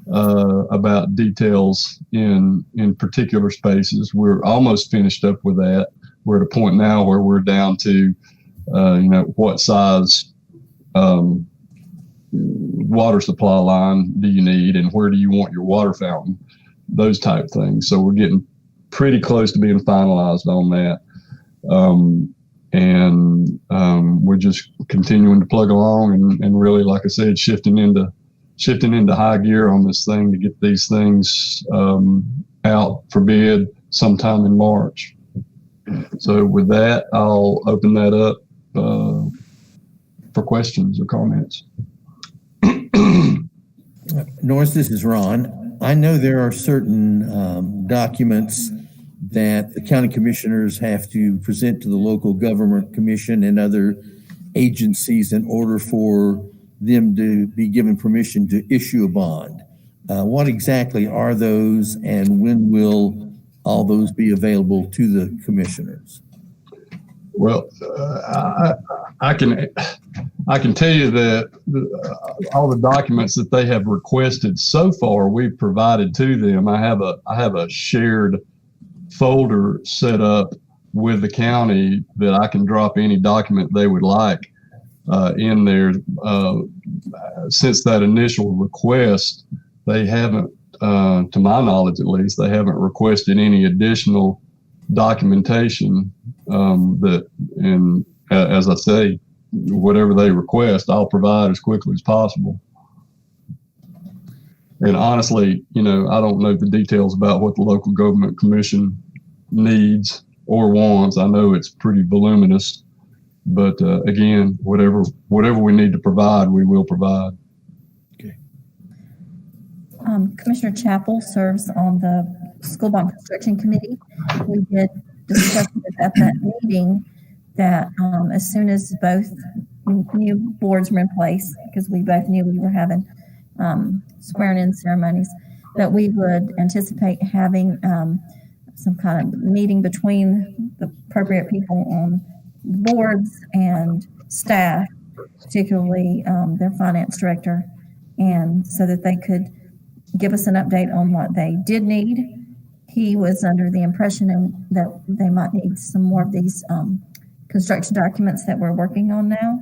about details in particular spaces. We're almost finished up with that. We're at a point now where we're down to, what size water supply line do you need and where do you want your water fountain, those type things. So we're getting pretty close to being finalized on that. We're just continuing to plug along and really, like I said, shifting into high gear on this thing to get these things out for bid sometime in March. So with that, I'll open that up for questions or comments. Norris, this is Ron. I know there are certain documents that the county commissioners have to present to the local government commission and other agencies in order for them to be given permission to issue a bond. What exactly are those, and when will all those be available to the commissioners? Well, I can tell you that all the documents that they have requested so far, we've provided to them. I have a shared folder set up with the county that I can drop any document they would like in there. Since that initial request, they haven't, to my knowledge at least, they haven't requested any additional documentation. As I say, whatever they request, I'll provide as quickly as possible. And honestly, I don't know the details about what the local government commission needs or wants. I know it's pretty voluminous, but again, whatever we need to provide, we will provide. Okay. Commissioner Chappell serves on the School Bond Construction Committee. We did discuss at that meeting that as soon as both new boards were in place, because we both knew we were having swearing-in ceremonies, that we would anticipate having some kind of meeting between the appropriate people on boards and staff, particularly their finance director, and so that they could give us an update on what they did need. He was under the impression that they might need some more of these construction documents that we're working on now.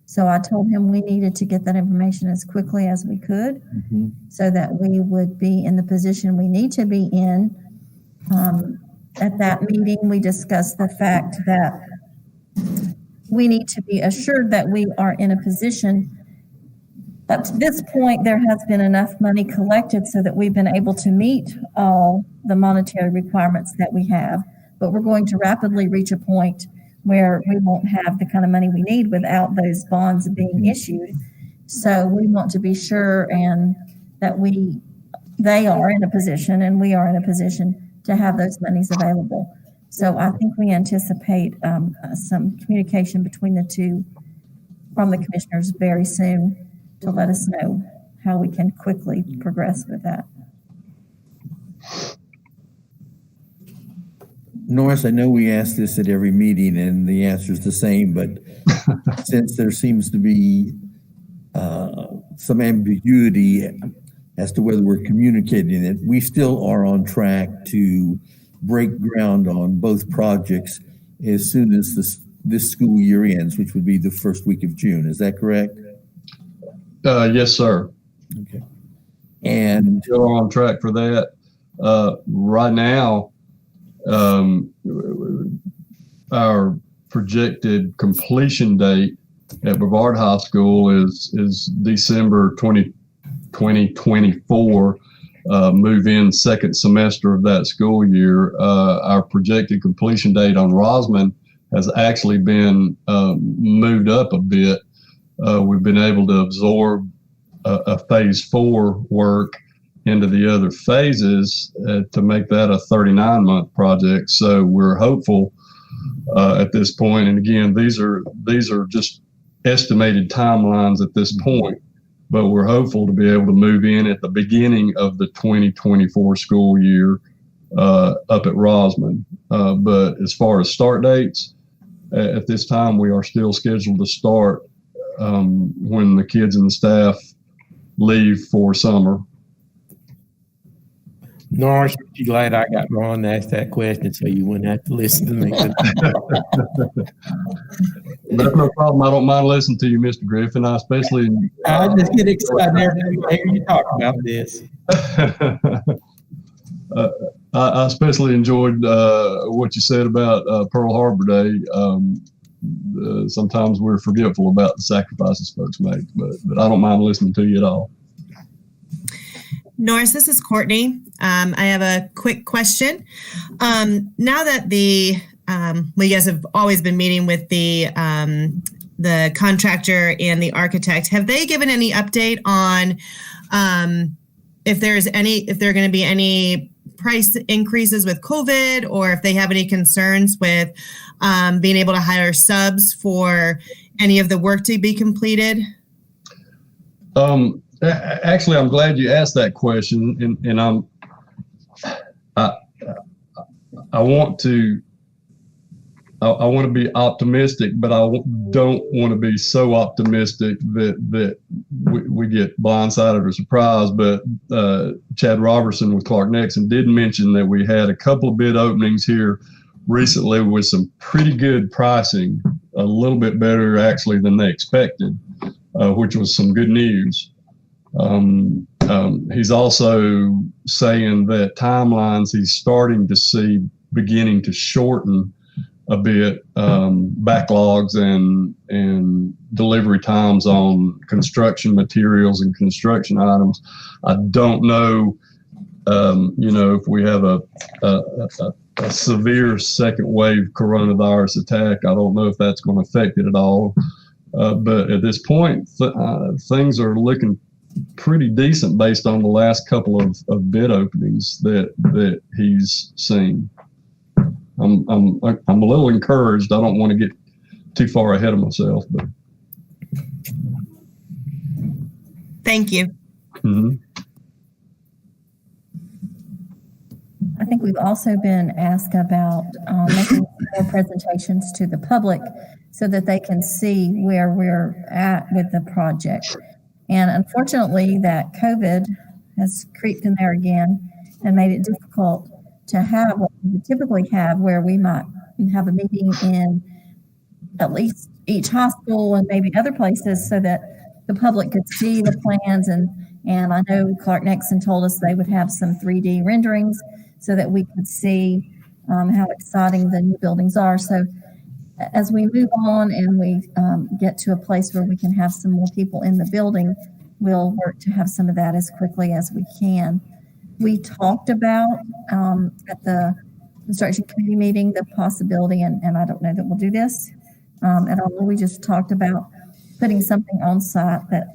So I told him we needed to get that information as quickly as we could, so that we would be in the position we need to be in. At that meeting, we discussed the fact that we need to be assured that we are in a position. Up to this point, there has been enough money collected so that we've been able to meet all the monetary requirements that we have, but we're going to rapidly reach a point where we won't have the kind of money we need without those bonds being issued. So we want to be sure and that they are in a position and we are in a position to have those monies available. So I think we anticipate some communication between the two from the commissioners very soon to let us know how we can quickly progress with that. Norris, I know we ask this at every meeting and the answer is the same, but since there seems to be some ambiguity as to whether we're communicating it, we still are on track to break ground on both projects as soon as this school year ends, which would be the first week of June. Is that correct? Yes, sir. Okay. And still on track for that. Right now, our projected completion date at Brevard High School is December 2024, move in second semester of that school year. Our projected completion date on Rosman has actually been moved up a bit. We've been able to absorb a phase 4 work into the other phases to make that a 39-month project. So we're hopeful at this point. And again, these are just estimated timelines at this point, but we're hopeful to be able to move in at the beginning of the 2024 school year up at Rosman. But as far as start dates, at this time, we are still scheduled to start when the kids and the staff leave for summer. Norris, aren't you glad I got Ron to ask that question so you wouldn't have to listen to me? That's no problem. I don't mind listening to you, Mr. Griffin. I just get excited every time I hear you talk about this. I especially enjoyed what you said about Pearl Harbor Day. Sometimes we're forgetful about the sacrifices folks make, but I don't mind listening to you at all. Norris, this is Courtney. I have a quick question. Now that you guys have always been meeting with the contractor and the architect, have they given any update on if there are going to be any price increases with COVID, or if they have any concerns with being able to hire subs for any of the work to be completed? Actually, I'm glad you asked that question, and I want to I want to be optimistic, but I don't want to be so optimistic that we get blindsided or surprised. But Chad Robertson with Clark Nexon did mention that we had a couple of bid openings here recently with some pretty good pricing, a little bit better actually than they expected, which was some good news. He's also saying that timelines he's starting to see beginning to shorten a bit, backlogs and delivery times on construction materials and construction items. I don't know, if we have a severe second wave coronavirus attack, I don't know if that's going to affect it at all. But at this point, things are looking pretty decent based on the last couple of bid openings that he's seen. I'm a little encouraged. I don't want to get too far ahead of myself, but thank you. Mm-hmm. I think we've also been asked about making more presentations to the public so that they can see where we're at with the project. And unfortunately, that COVID has creeped in there again and made it difficult to have what we would typically have, where we might have a meeting in at least each hospital and maybe other places so that the public could see the plans. And I know Clark Nexon told us they would have some 3D renderings so that we could see how exciting the new buildings are. So as we move on and we get to a place where we can have some more people in the building, we'll work to have some of that as quickly as we can. We talked about at the construction committee meeting the possibility, and I don't know that we'll do this at all. We just talked about putting something on site that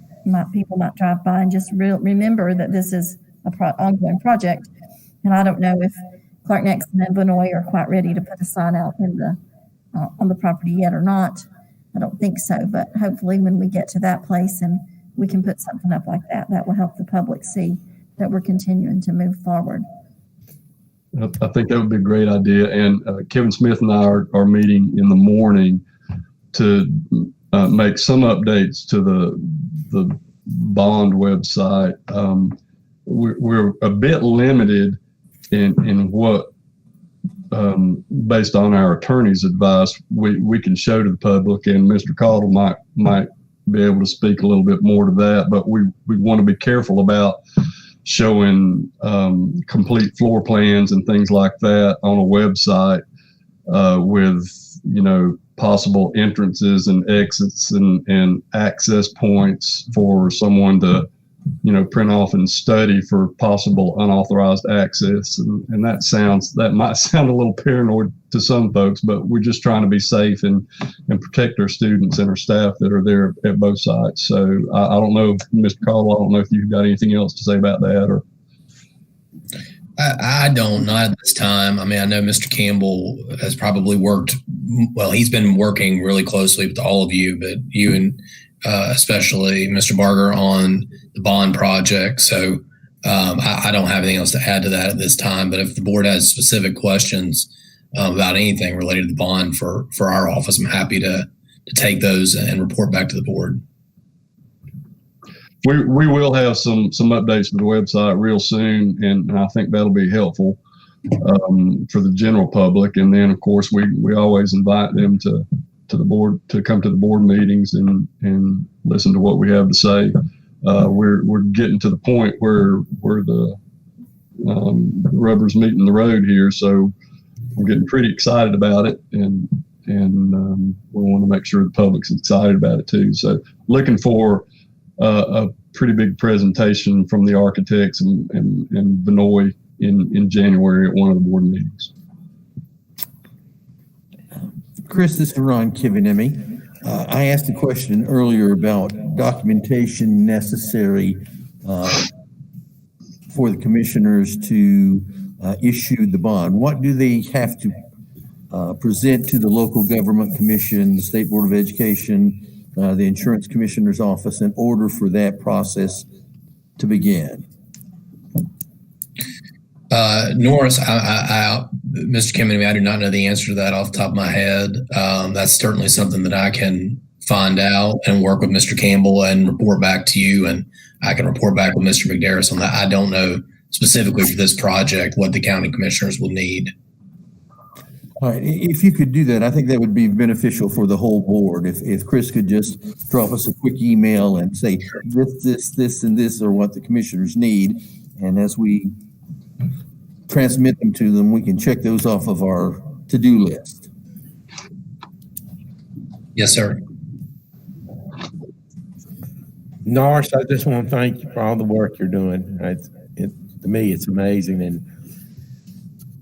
people might drive by and just remember that this is an ongoing project. And I don't know if Clark Nexon and Vinoy are quite ready to put a sign out in on the property yet or not. I don't think so, but hopefully when we get to that place and we can put something up like that, that will help the public see that we're continuing to move forward. I think that would be a great idea. And Kevin Smith and I are meeting in the morning to make some updates to the bond website. We're a bit limited in what, based on our attorney's advice, we can show to the public, and Mr. Caudle might be able to speak a little bit more to that, but we want to be careful about showing complete floor plans and things like that on a website with, possible entrances and exits and access points for someone to, print off and study for possible unauthorized access. And that might sound a little paranoid to some folks, but we're just trying to be safe and protect our students and our staff that are there at both sites. So I don't know, Mr. Caldwell, I don't know if you've got anything else to say about that or. I don't, not at this time. I mean, I know Mr. Campbell has probably he's been working really closely with all of you, but you and especially Mr. Barger on the bond project. So I don't have anything else to add to that at this time, but if the board has specific questions about anything related to the bond for our office, I'm happy to take those and report back to the board. We will have some updates to the website real soon, and I think that'll be helpful for the general public. And then, of course, we always invite them to the board to come to the board meetings and listen to what we have to say. We're getting to the point where the rubber's meeting the road here, so I'm getting pretty excited about it, and we want to make sure the public's excited about it too. So looking for a pretty big presentation from the architects and Vinoy in January at one of the board meetings. Chris, this is Ron Kivanemi. I asked a question earlier about documentation necessary for the commissioners to issue the bond. What do they have to present to the local government commission, the State Board of Education, the Insurance Commissioner's Office in order for that process to begin? Norris, Mr. Kennedy, I do not know the answer to that off the top of my head. That's certainly something that I can find out and work with Mr. Campbell and report back to you. And I can report back with Mr. McDarris on that. I don't know specifically for this project what the county commissioners will need. All right, if you could do that, I think that would be beneficial for the whole board. If Chris could just drop us a quick email and say this, and this are what the commissioners need. And as we transmit them to them, we can check those off of our to-do list. Yes, sir. Norris, I just want to thank you for all the work you're doing. To me, it's amazing, and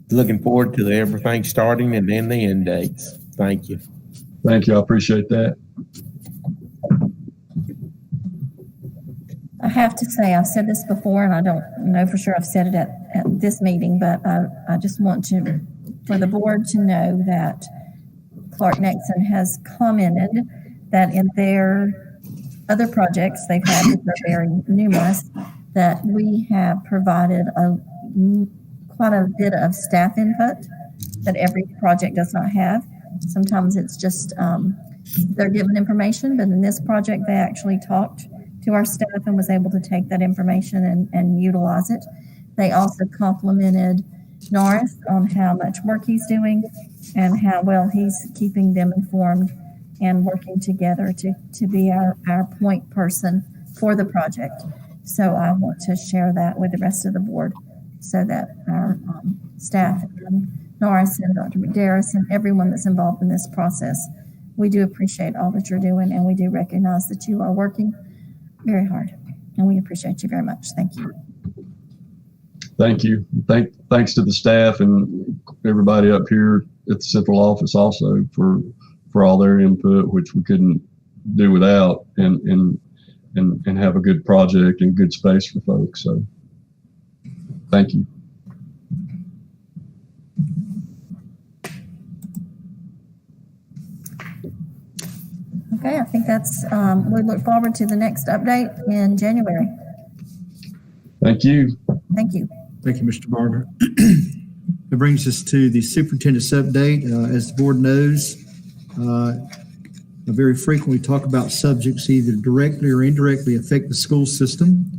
looking forward to everything starting and then the end dates. Thank you. Thank you. I appreciate that. I have to say, I've said this before, and I don't know for sure I've said it at this meeting, but I just want for the board to know that Clark Nexon has commented that in their other projects they've had, which are very numerous, that we have provided quite a bit of staff input that every project does not have. Sometimes it's just they're given information, but in this project they actually talked to our staff and was able to take that information and utilize it. They also complimented Norris on how much work he's doing and how well he's keeping them informed and working together to be our point person for the project. So I want to share that with the rest of the board so that our staff and Norris and Dr. McDarris and everyone that's involved in this process, we do appreciate all that you're doing, and we do recognize that you are working very hard, and we appreciate you very much. Thank you. Thank you. Thanks to the staff and everybody up here at the central office also for all their input, which we couldn't do without, and have a good project and good space for folks. So thank you. Okay, I think that's, we look forward to the next update in January. Thank you. Thank you. Thank you, Mr. Barger. That brings us to the superintendent's update. As the board knows, I very frequently talk about subjects either directly or indirectly affect the school system.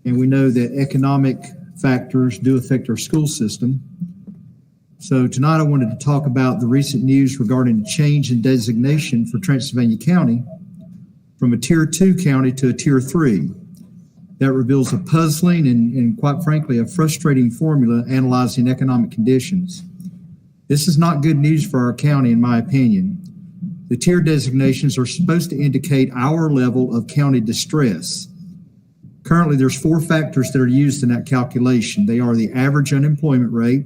And we know that economic factors do affect our school system. So tonight I wanted to talk about the recent news regarding the change in designation for Transylvania County from a Tier 2 county to a Tier 3. That reveals a puzzling and quite frankly, a frustrating formula analyzing economic conditions. This is not good news for our county, in my opinion. The tier designations are supposed to indicate our level of county distress. Currently, there's 4 factors that are used in that calculation. They are the average unemployment rate,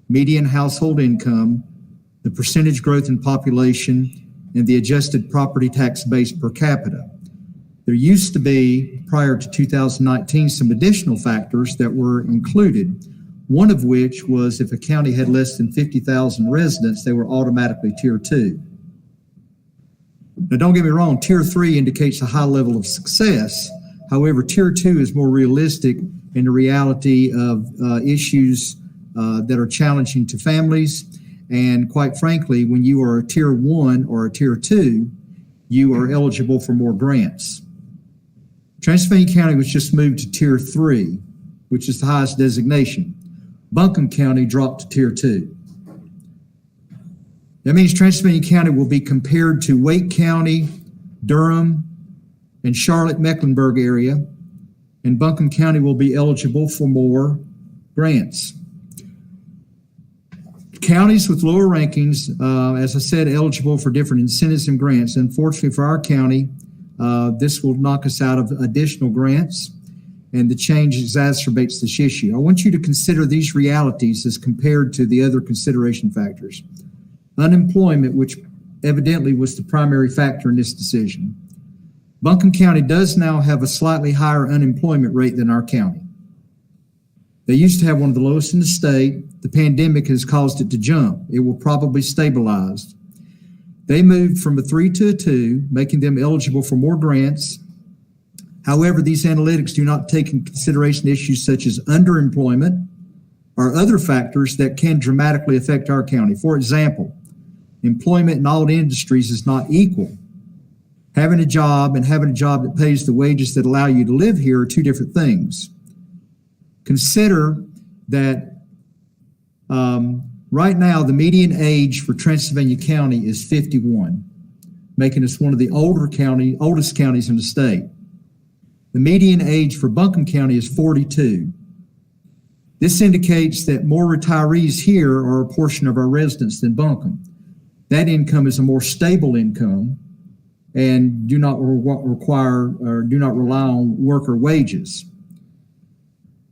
median household income, the percentage growth in population, and the adjusted property tax base per capita. There used to be, prior to 2019, some additional factors that were included, one of which was if a county had less than 50,000 residents, they were automatically Tier 2. Now, don't get me wrong, Tier 3 indicates a high level of success. However, Tier 2 is more realistic in the reality of issues that are challenging to families. And quite frankly, when you are a Tier 1 or a Tier 2, you are eligible for more grants. Transylvania County was just moved to Tier 3, which is the highest designation. Buncombe County dropped to Tier 2. That means Transylvania County will be compared to Wake County, Durham, and Charlotte-Mecklenburg area, and Buncombe County will be eligible for more grants. Counties with lower rankings, as I said, eligible for different incentives and grants. Unfortunately for our county, this will knock us out of additional grants, and the change exacerbates this issue. I want you to consider these realities as compared to the other consideration factors. Unemployment, which evidently was the primary factor in this decision. Buncombe County does now have a slightly higher unemployment rate than our county. They used to have one of the lowest in the state. The pandemic has caused it to jump. It will probably stabilize. They moved from a 3 to a 2, making them eligible for more grants. However, these analytics do not take into consideration issues such as underemployment, are other factors that can dramatically affect our county. For example, employment in all industries is not equal. Having a job and having a job that pays the wages that allow you to live here are two different things. Consider that right now the median age for Transylvania County is 51, making us one of the oldest counties in the state. The median age for Buncombe County is 42. This indicates that more retirees here are a portion of our residents than Buncombe. That income is a more stable income and do not require or do not rely on worker wages.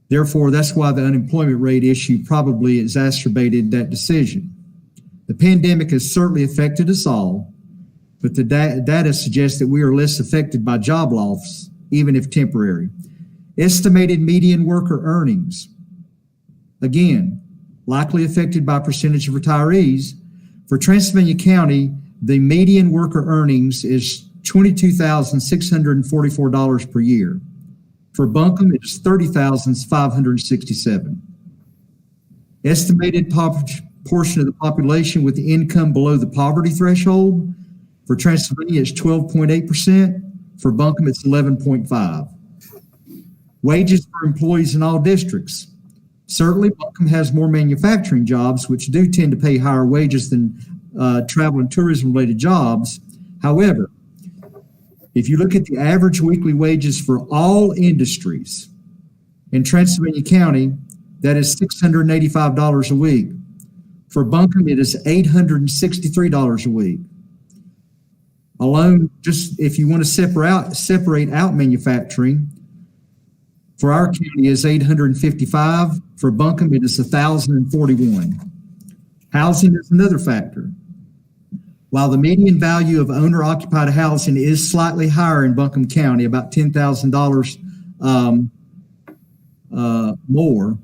Therefore, that's why the unemployment rate issue probably exacerbated that decision. The pandemic has certainly affected us all, but the data suggests that we are less affected by job loss, even if temporary. Estimated median worker earnings, again, likely affected by percentage of retirees. For Transylvania County, the median worker earnings is $22,644 per year. For Buncombe, it is $30,567. Estimated portion of the population with income below the poverty threshold, for Transylvania, it's 12.8%. For Buncombe, it's 11.5%. Wages for employees in all districts. Certainly, Buncombe has more manufacturing jobs, which do tend to pay higher wages than travel and tourism-related jobs. However, if you look at the average weekly wages for all industries in Transylvania County, that is $685 a week. For Buncombe, it is $863 a week. Alone, just if you want to separate out manufacturing, for our county is $855. For Buncombe, it is $1,041. Housing is another factor. While the median value of owner-occupied housing is slightly higher in Buncombe County, about $10,000 more,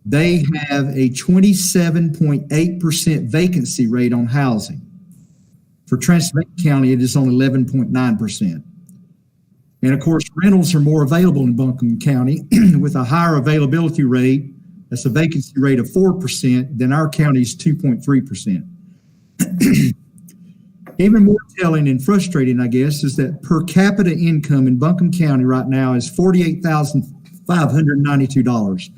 they have a 27.8% vacancy rate on housing. For Transylvania County, it is only 11.9%. And of course, rentals are more available in Buncombe County with a higher availability rate. That's a vacancy rate of 4% than our county's 2.3%. Even more telling and frustrating, I guess, is that per capita income in Buncombe County right now is $48,592.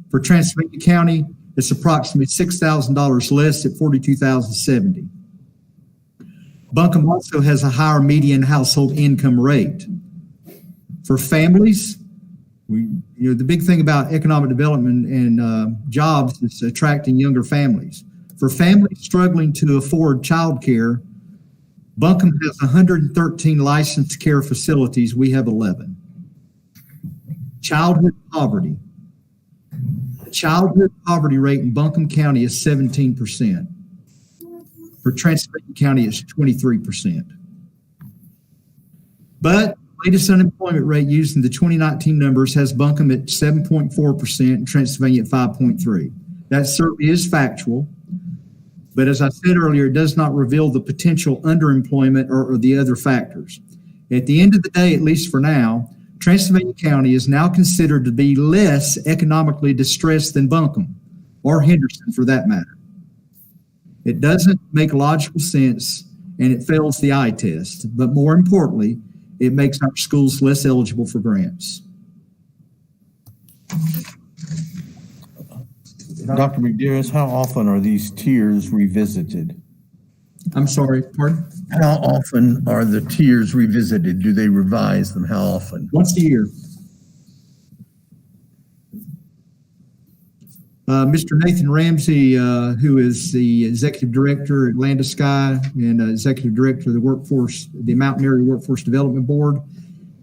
For Transylvania County, it's approximately $6,000 less at $42,070. Buncombe also has a higher median household income rate. For families, the big thing about economic development and jobs is attracting younger families. For families struggling to afford childcare, Buncombe has 113 licensed care facilities. We have 11. Childhood poverty. The childhood poverty rate in Buncombe County is 17%. For Transylvania County, it's 23%. But the latest unemployment rate using the 2019 numbers has Buncombe at 7.4% and Transylvania at 5.3%. That certainly is factual. But as I said earlier, it does not reveal the potential underemployment or the other factors. At the end of the day, at least for now, Transylvania County is now considered to be less economically distressed than Buncombe, or Henderson for that matter. It doesn't make logical sense, and it fails the eye test. But more importantly, it makes our schools less eligible for grants. Dr. McDerris, how often are these tiers revisited? I'm sorry, pardon? How often are the tiers revisited? Do they revise them? How often? Once a year. Mr. Nathan Ramsey, who is the executive director at Land of Sky and executive director of the Mountain Area Workforce Development Board,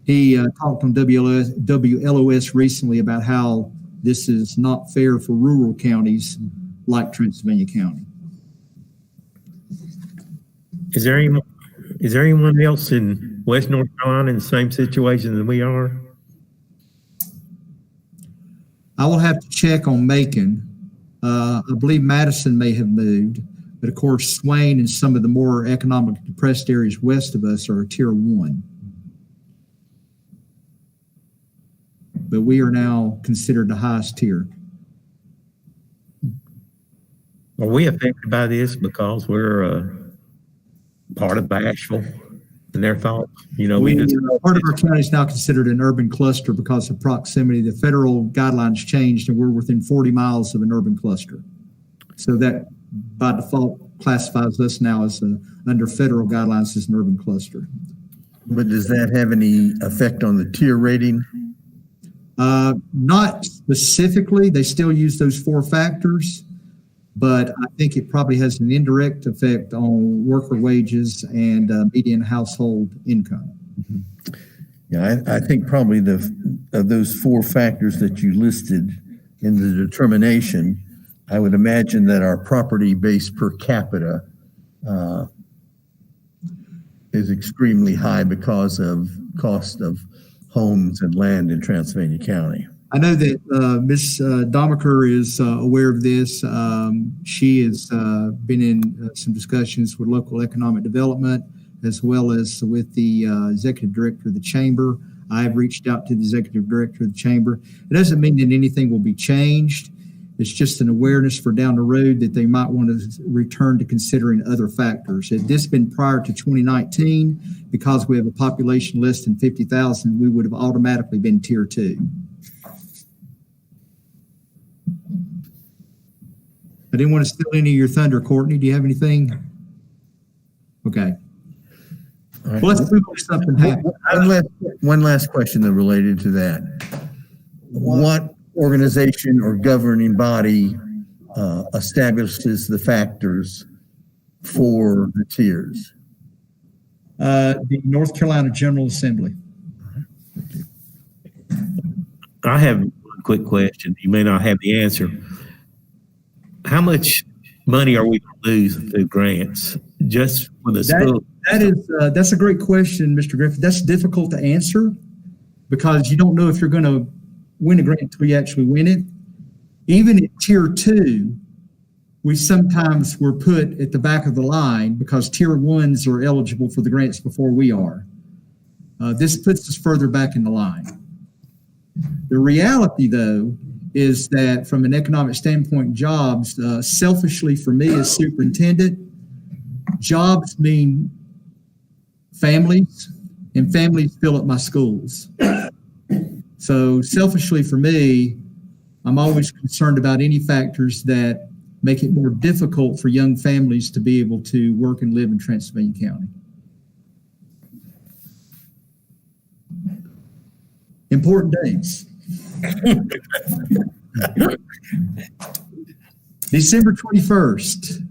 he talked on WLOS recently about how this is not fair for rural counties like Transylvania County. Is there anyone else in West North Carolina in the same situation that we are? I will have to check on Macon. I believe Madison may have moved, but of course Swain and some of the more economically depressed areas west of us are Tier 1. but we are now considered the highest tier. Are we affected by this because we're part of Asheville and their thoughts? You know, Part of our county is now considered an urban cluster because of proximity. The federal guidelines changed and we're within 40 miles of an urban cluster. So that by default classifies us now as under federal guidelines as an urban cluster. But does that have any effect on the tier rating? Not specifically. They still use those 4 factors, but I think it probably has an indirect effect on worker wages and median household income. Yeah, I think probably of those 4 factors that you listed in the determination, I would imagine that our property base per capita is extremely high because of cost of homes and land in Transylvania County. I know that Ms. Domaker is aware of this. She has been in some discussions with local economic development as well as with the executive director of the chamber. I have reached out to the executive director of the chamber. It doesn't mean that anything will be changed. It's just an awareness for down the road that they might want to return to considering other factors. Had this been prior to 2019, because we have a population less than 50,000, we would have automatically been tier 2. I didn't want to steal any of your thunder, Courtney. Do you have anything? Okay. All right. Well, let's move on to something happy. One last question that related to that. What organization or governing body establishes the factors for the tiers? The North Carolina General Assembly. I have one quick question. You may not have the answer. How much money are we going to lose through grants just for the school? That's a great question, Mr. Griffith. That's difficult to answer because you don't know if you're going to win a grant until you actually win it. Even at tier 2, we sometimes were put at the back of the line because tier 1s are eligible for the grants before we are. This puts us further back in the line. The reality, though, is that from an economic standpoint, jobs, selfishly for me as superintendent, jobs mean families, and families fill up my schools. So selfishly for me, I'm always concerned about any factors that make it more difficult for young families to be able to work and live in Transylvania County. Important dates. December 21st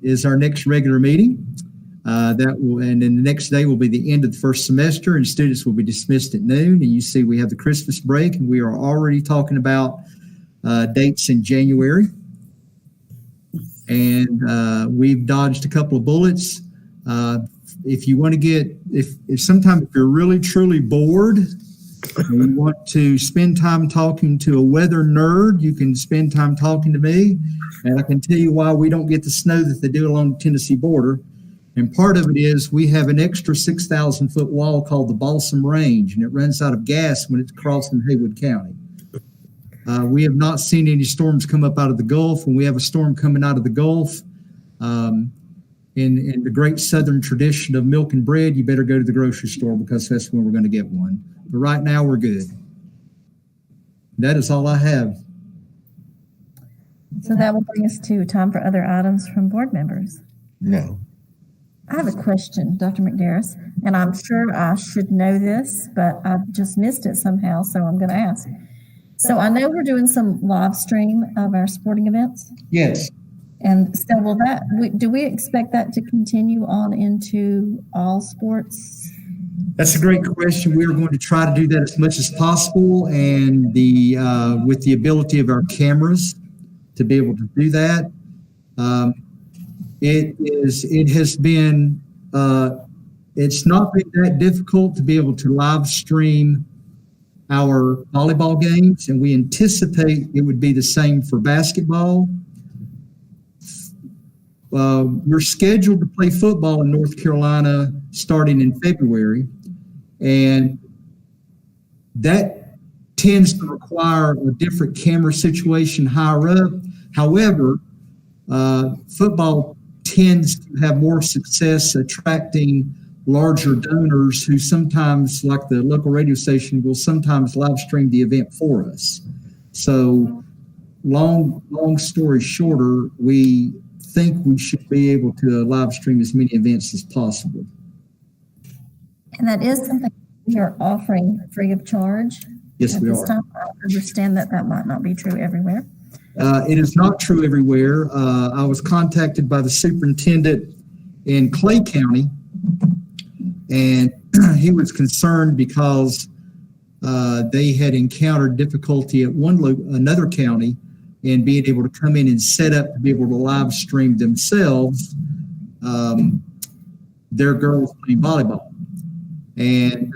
is our next regular meeting. And then the next day will be the end of the first semester, and students will be dismissed at noon. And you see, we have the Christmas break, and we are already talking about dates in January. And we've dodged a couple of bullets. If you want to get, if you're really truly bored, and you want to spend time talking to a weather nerd, you can spend time talking to me, and I can tell you why we don't get the snow that they do along the Tennessee border. And part of it is we have an extra 6,000-foot wall called the Balsam Range, and it runs out of gas when it's crossing Haywood County. We have not seen any storms come up out of the Gulf. When we have a storm coming out of the Gulf, in the great Southern tradition of milk and bread, you better go to the grocery store because that's when we're going to get one. But right now, we're good. That is all I have. So that will bring us to time for other items from board members. No. I have a question, Dr. McDarris, and I'm sure I should know this, but I've just missed it somehow, so I'm going to ask. So I know we're doing some live stream of our sporting events. Yes. And so do we expect that to continue on into all sports? That's a great question. We are going to try to do that as much as possible, and with the ability of our cameras to be able to do that. It's not been that difficult to be able to live stream our volleyball games, and we anticipate it would be the same for basketball. We're scheduled to play football in North Carolina starting in February, and that tends to require a different camera situation higher up. However, football tends to have more success attracting larger donors who sometimes, like the local radio station, will sometimes live stream the event for us. So long story shorter, we think we should be able to live stream as many events as possible. And that is something we are offering free of charge. Yes, we this are. time. I understand that that might not be true everywhere. It is not true everywhere. I was contacted by the superintendent in Clay County, and he was concerned because they had encountered difficulty at another county in being able to come in and set up to be able to live stream themselves their girls playing volleyball. And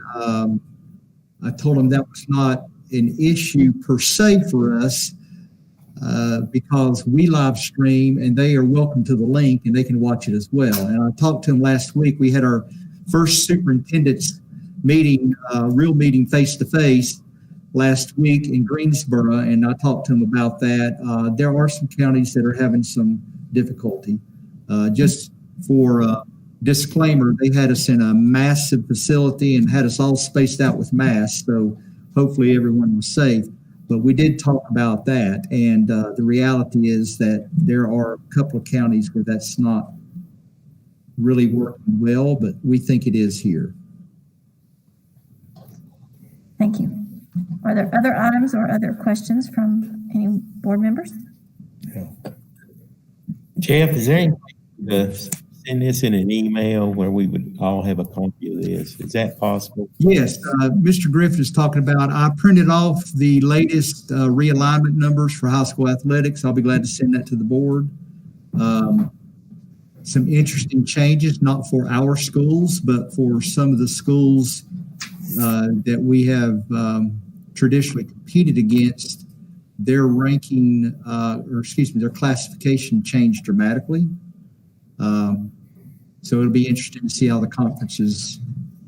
I told them that was not an issue per se for us because we live stream and they are welcome to the link and they can watch it as well. And I talked to them last week. We had our first superintendent's meeting, real meeting face to face last week in Greensboro, and I talked to them about that. There are some counties that are having some difficulty. Just for disclaimer, they had us in a massive facility and had us all spaced out with masks, so hopefully everyone was safe. But we did talk about that, and the reality is that there are a couple of counties where that's not really working well, but we think it is here. Thank you. Are there other items or other questions from any board members? Jeff, is there any way to send this in an email where we would all have a copy of this? Is that possible? Yes, Mr. Griffin is talking about, I printed off the latest realignment numbers for high school athletics. I'll be glad to send that to the board. Some interesting changes, not for our schools, but for some of the schools that we have traditionally competed against. Their ranking, their classification changed dramatically. So it'll be interesting to see how the conferences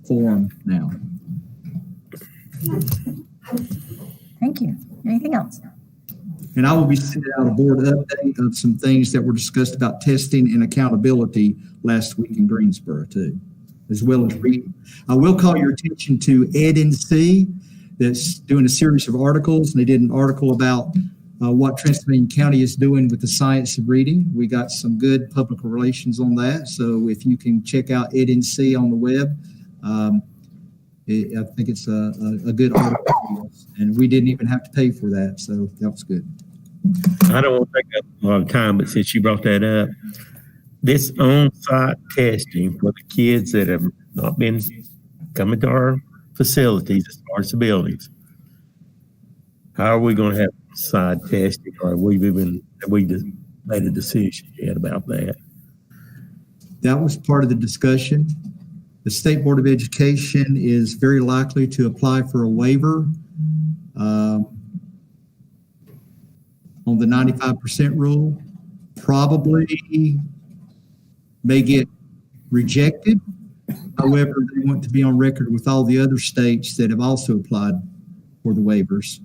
form now. Thank you. Anything else? And I will be sending out a board update of some things that were discussed about testing and accountability last week in Greensboro too, as well as reading. I will call your attention to Ed&C that's doing a series of articles, and they did an article about what Transylvania County is doing with the science of reading. We got some good public relations on that. So if you can check out Ed&C on the web, I think it's a good article, and we didn't even have to pay for that. So that was good. I don't want to take up a lot of time, but since you brought that up, this on-site testing for the kids that have not been coming to our facilities as far as the buildings, how are we going to have side testing, or have we just made a decision yet about that? That was part of the discussion. The State Board of Education is very likely to apply for a waiver on the 95% rule. Probably may get rejected. However, they want to be on record with all the other states that have also applied for the waivers.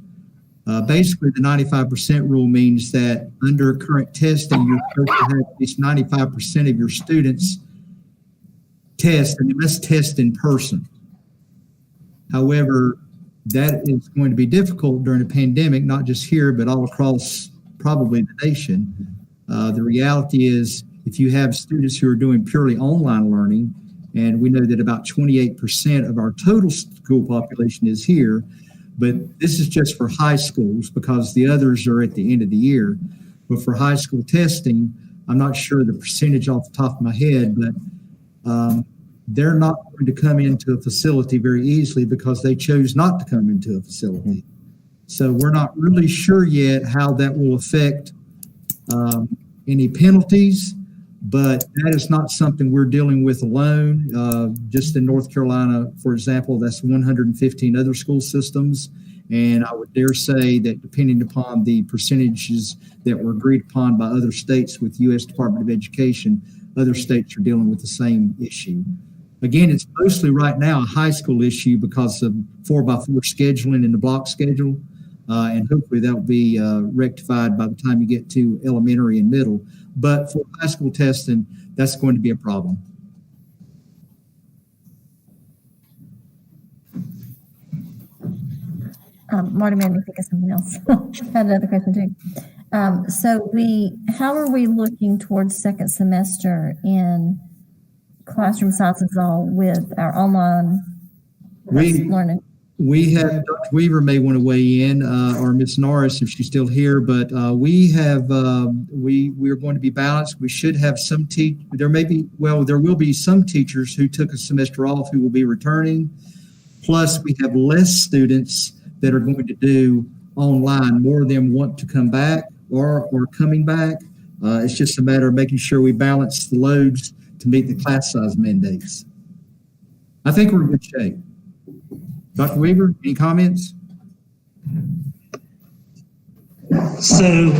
Basically, the 95% rule means that under current testing, you're supposed to have at least 95% of your students test, and they must test in person. However, that is going to be difficult during a pandemic, not just here, but all across probably the nation. The reality is, if you have students who are doing purely online learning, and we know that about 28% of our total school population is here, but this is just for high schools because the others are at the end of the year. But for high school testing, I'm not sure the percentage off the top of my head, but they're not going to come into a facility very easily because they chose not to come into a facility. So we're not really sure yet how that will affect any penalties, but that is not something we're dealing with alone. Just in North Carolina, for example, that's 115 other school systems. And I would dare say that depending upon the percentages that were agreed upon by other states with U.S. Department of Education, other states are dealing with the same issue. Again, it's mostly right now a high school issue because of 4x4 scheduling and the block schedule. And hopefully that will be rectified by the time you get to elementary and middle. But for high school testing, that's going to be a problem. Marty made me think of something else. Had another question too. How are we looking towards second semester in classroom sizes all with our online learning? We have, Dr. Weaver may want to weigh in, or Ms. Norris if she's still here, but we are going to be balanced. We should have some there will be some teachers who took a semester off who will be returning. Plus we have less students that are going to do online. More of them want to come back or coming back. It's just a matter of making sure we balance the loads to meet the class size mandates. I think we're in good shape. Dr. Weaver, any comments? So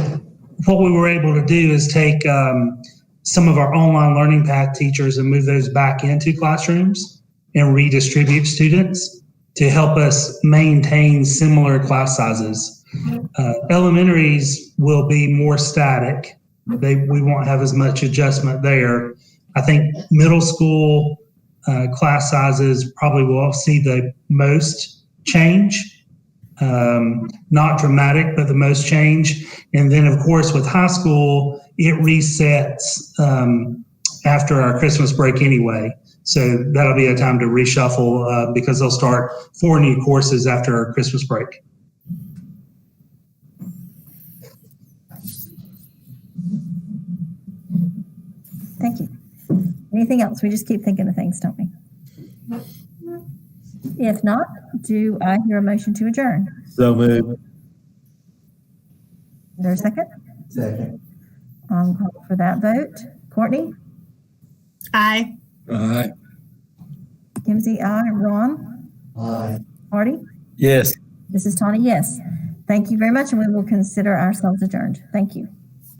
what we were able to do is take some of our online learning path teachers and move those back into classrooms and redistribute students to help us maintain similar class sizes. Elementaries will be more static. We won't have as much adjustment there. I think middle school class sizes probably will see the most change. Not dramatic, but the most change. And then, of course, with high school, it resets after our Christmas break anyway. So that'll be a time to reshuffle because they'll start 4 new courses after our Christmas break. Thank you. Anything else? We just keep thinking of things, don't we? If not, do I hear a motion to adjourn? So moved. Is there a second? Second. Call for that vote. Courtney? Aye. Aye. Kimsey, aye. Ron? Aye. Marty? Yes. This is Tawny, yes. Thank you very much, and we will consider ourselves adjourned. Thank you.